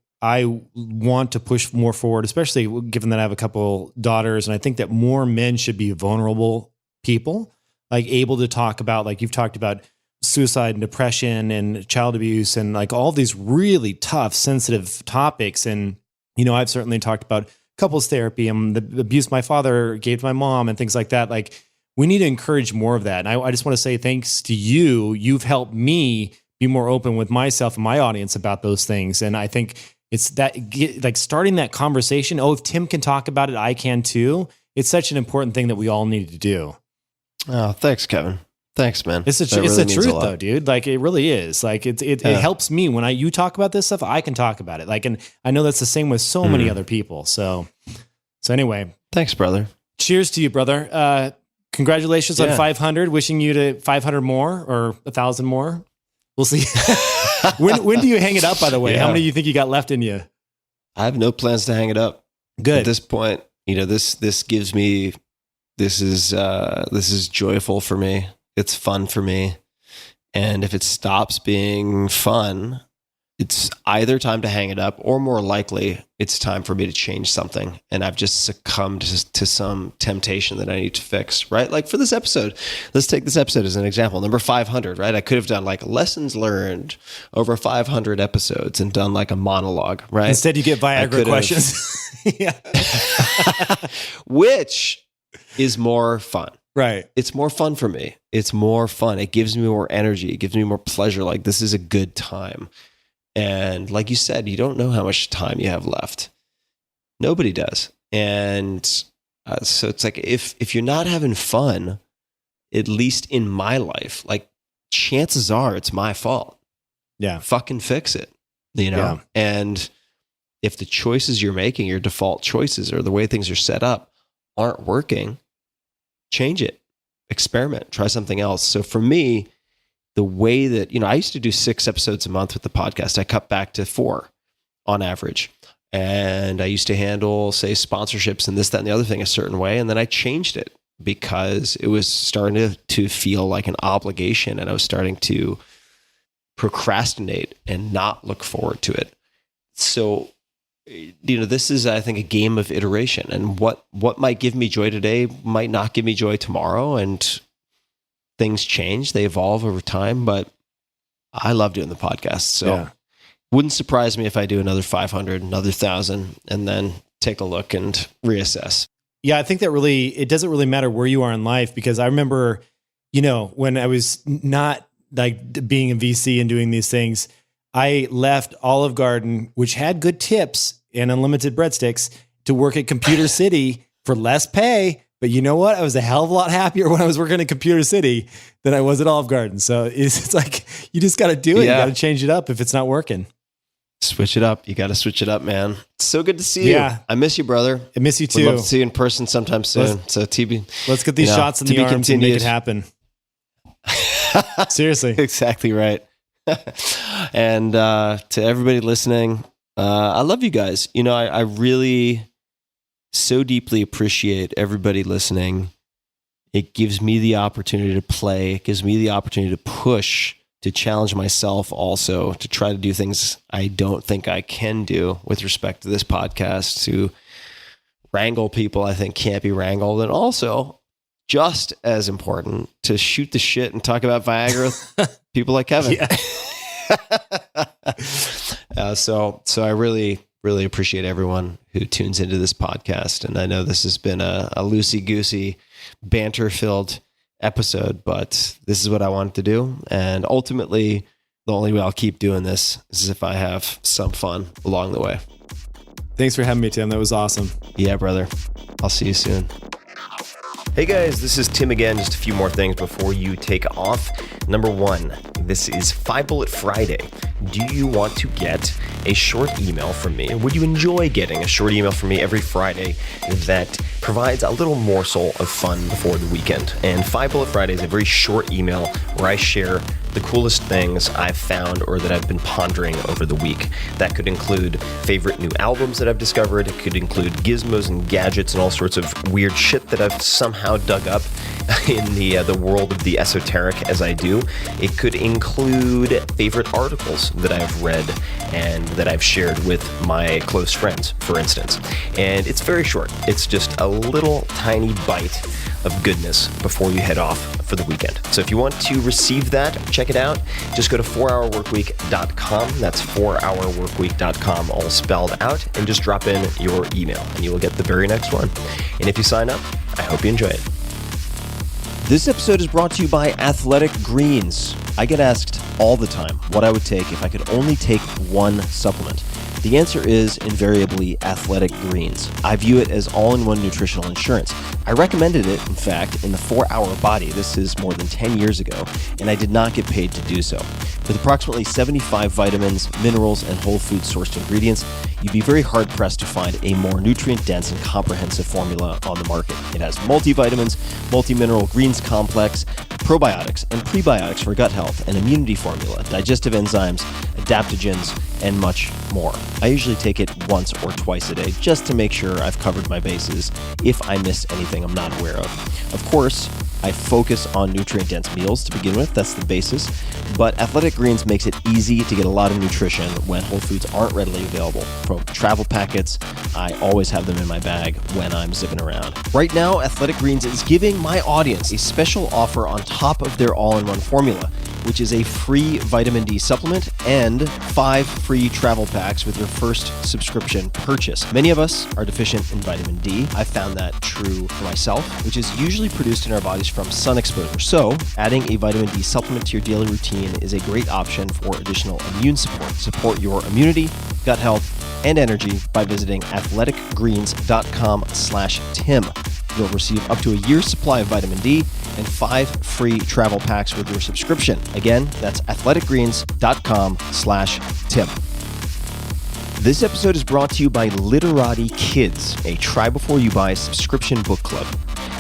Speaker 6: want to push more forward, especially given that I have a couple daughters, and I think that more men should be vulnerable people, like able to talk about, like you've talked about suicide and depression and child abuse and like all these really tough, sensitive topics. And I've certainly talked about couples therapy and the abuse my father gave to my mom and things like that. Like we need to encourage more of that. And I just want to say thanks to you. You've helped me be more open with myself and my audience about those things. And I think it's that like starting that conversation. Oh, if Tim can talk about it, I can too. It's such an important thing that we all need to do.
Speaker 1: Oh, thanks, Kevin. Thanks, man.
Speaker 6: It's the truth though, dude. Like it really is. Like it helps me when you talk about this stuff, I can talk about it. Like, and I know that's the same with so many other people. So anyway,
Speaker 1: thanks, brother.
Speaker 6: Cheers to you, brother. Congratulations on 500. Wishing you to 500 more or 1,000 more. We'll see. When do you hang it up, by the way? How many do you think you got left in you?
Speaker 1: I have no plans to hang it up.
Speaker 6: Good.
Speaker 1: At this point, this gives me, this is joyful for me. It's fun for me. And if it stops being fun, it's either time to hang it up or more likely it's time for me to change something. And I've just succumbed to some temptation that I need to fix, right? Like for this episode, let's take this episode as an example. Number 500, right? I could have done like lessons learned over 500 episodes and done like a monologue, right?
Speaker 6: Instead you get Viagra questions. Yeah.
Speaker 1: Which is more fun.
Speaker 6: Right.
Speaker 1: It's more fun for me. It's more fun. It gives me more energy. It gives me more pleasure. Like this is a good time. And like you said, you don't know how much time you have left. Nobody does. And so it's like, if you're not having fun, at least in my life, like chances are it's my fault.
Speaker 6: Yeah.
Speaker 1: Fucking fix it, Yeah. And if the choices you're making, your default choices or the way things are set up aren't working, change it, experiment, try something else. So for me, the way that, I used to do 6 episodes a month with the podcast. I cut back to 4 on average. And I used to handle, say, sponsorships and this, that, and the other thing a certain way. And then I changed it because it was starting to feel like an obligation and I was starting to procrastinate and not look forward to it. So, this is, I think, a game of iteration, and what might give me joy today might not give me joy tomorrow, and things change, they evolve over time, but I love doing the podcast. So wouldn't surprise me if I do another 500, another 1,000, and then take a look and reassess.
Speaker 6: Yeah. I think that it doesn't really matter where you are in life, because I remember, when I was not like being a VC and doing these things, I left Olive Garden, which had good tips and unlimited breadsticks, to work at Computer City for less pay. But you know what? I was a hell of a lot happier when I was working at Computer City than I was at Olive Garden. So it's like, you just got to do it. Yeah. You got to change it up if it's not working.
Speaker 1: Switch it up. You got to switch it up, man. It's so good to see you. Yeah. I miss you, brother.
Speaker 6: I miss you too.
Speaker 1: Would love to see you in person sometime soon.
Speaker 6: Let's get these shots in the arms and make it happen. Seriously.
Speaker 1: Exactly right. And to everybody listening, I love you guys. I really so deeply appreciate everybody listening. It gives me the opportunity to play. It gives me the opportunity to push, to challenge myself also, to try to do things I don't think I can do with respect to this podcast, to wrangle people I think can't be wrangled, and also just as important to shoot the shit and talk about Viagra with people like Kevin. So I really appreciate everyone who tunes into this podcast. And I know this has been a loosey-goosey, banter-filled episode, but this is what I wanted to do. And ultimately, the only way I'll keep doing this is if I have some fun along the way.
Speaker 6: Thanks for having me, Tim. That was awesome.
Speaker 1: Yeah, brother. I'll see you soon. Hey guys, this is Tim again. Just a few more things before you take off. Number one, this is 5 Bullet Friday. Do you want to get a short email from me? Would you enjoy getting a short email from me every Friday that provides a little morsel of fun before the weekend? And 5 Bullet Friday is a very short email where I share the coolest things I've found or that I've been pondering over the week. That could include favorite new albums that I've discovered. It could include gizmos and gadgets and all sorts of weird shit that I've somehow dug up in the world of the esoteric as I do. It could include favorite articles that I've read and that I've shared with my close friends, for instance. And it's very short. It's just a little tiny bite of goodness before you head off for the weekend. So if you want to receive that, check it out. Just go to 4hourworkweek.com. That's 4hourworkweek.com, all spelled out, and just drop in your email and you will get the very next one. And if you sign up, I hope you enjoy it. This episode is brought to you by Athletic Greens. I get asked all the time what I would take if I could only take one supplement. The answer is invariably Athletic Greens. I view it as all-in-one nutritional insurance. I recommended it, in fact, in the 4-Hour Body. This is more than 10 years ago, and I did not get paid to do so. With approximately 75 vitamins, minerals, and whole food sourced ingredients, you'd be very hard-pressed to find a more nutrient-dense and comprehensive formula on the market. It has multivitamins, multi-mineral greens complex, probiotics and prebiotics for gut health, an immunity formula, digestive enzymes, adaptogens, and much more. I usually take it once or twice a day just to make sure I've covered my bases if I miss anything I'm not aware of. Of course, I focus on nutrient-dense meals to begin with. That's the basis. But Athletic Greens makes it easy to get a lot of nutrition when whole foods aren't readily available. From travel packets, I always have them in my bag when I'm zipping around. Right now, Athletic Greens is giving my audience a special offer on top of their all-in-one formula, which is a free vitamin D supplement and 5 free travel packs with your first subscription purchase. Many of us are deficient in vitamin D. I found that true for myself, which is usually produced in our bodies from sun exposure. So, adding a vitamin D supplement to your daily routine is a great option for additional immune support. Support your immunity, gut health, and energy by visiting athleticgreens.com/Tim. You'll receive up to a year's supply of vitamin D and 5 free travel packs with your subscription. Again, that's athleticgreens.com/Tim. This episode is brought to you by Literati Kids, a Try Before You Buy subscription book club.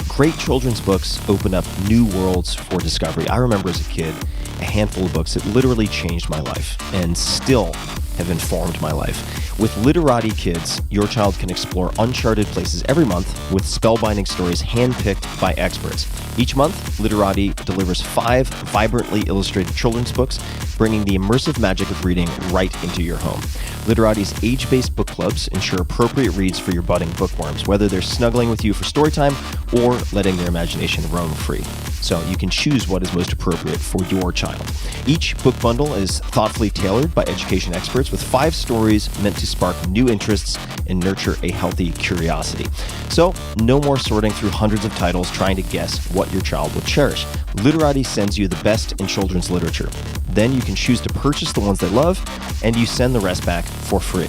Speaker 1: Great children's books open up new worlds for discovery. I remember as a kid, a handful of books that literally changed my life and still have informed my life. With Literati Kids, your child can explore uncharted places every month with spellbinding stories handpicked by experts. Each month, Literati delivers 5 vibrantly illustrated children's books, bringing the immersive magic of reading right into your home. Literati's age-based book clubs ensure appropriate reads for your budding bookworms, whether they're snuggling with you for story time or letting their imagination roam free. So you can choose what is most appropriate for your child. Each book bundle is thoughtfully tailored by education experts with 5 stories meant to spark new interests and nurture a healthy curiosity. So no more sorting through hundreds of titles trying to guess what your child will cherish. Literati sends you the best in children's literature. Then you can choose to purchase the ones they love, and you send the rest back for free.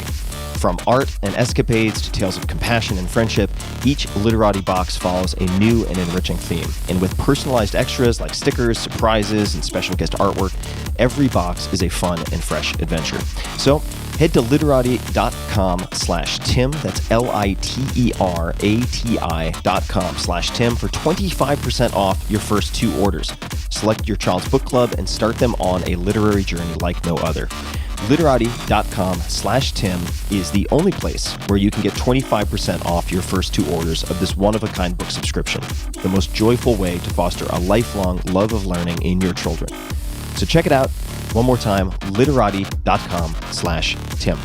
Speaker 1: From art and escapades to tales of compassion and friendship, each Literati box follows a new and enriching theme. And with personalized extras like stickers, surprises, and special guest artwork, every box is a fun and fresh adventure. So head to literati.com/Tim. That's LITERATI.com/Tim for 25% off your first 2 orders. Select your child's book club and start them on a literary journey like no other. Literati.com/Tim is the only place where you can get 25% off your first 2 orders of this one-of-a-kind book subscription, the most joyful way to foster a lifelong love of learning in your children. So check it out. One more time, literati.com/Tim.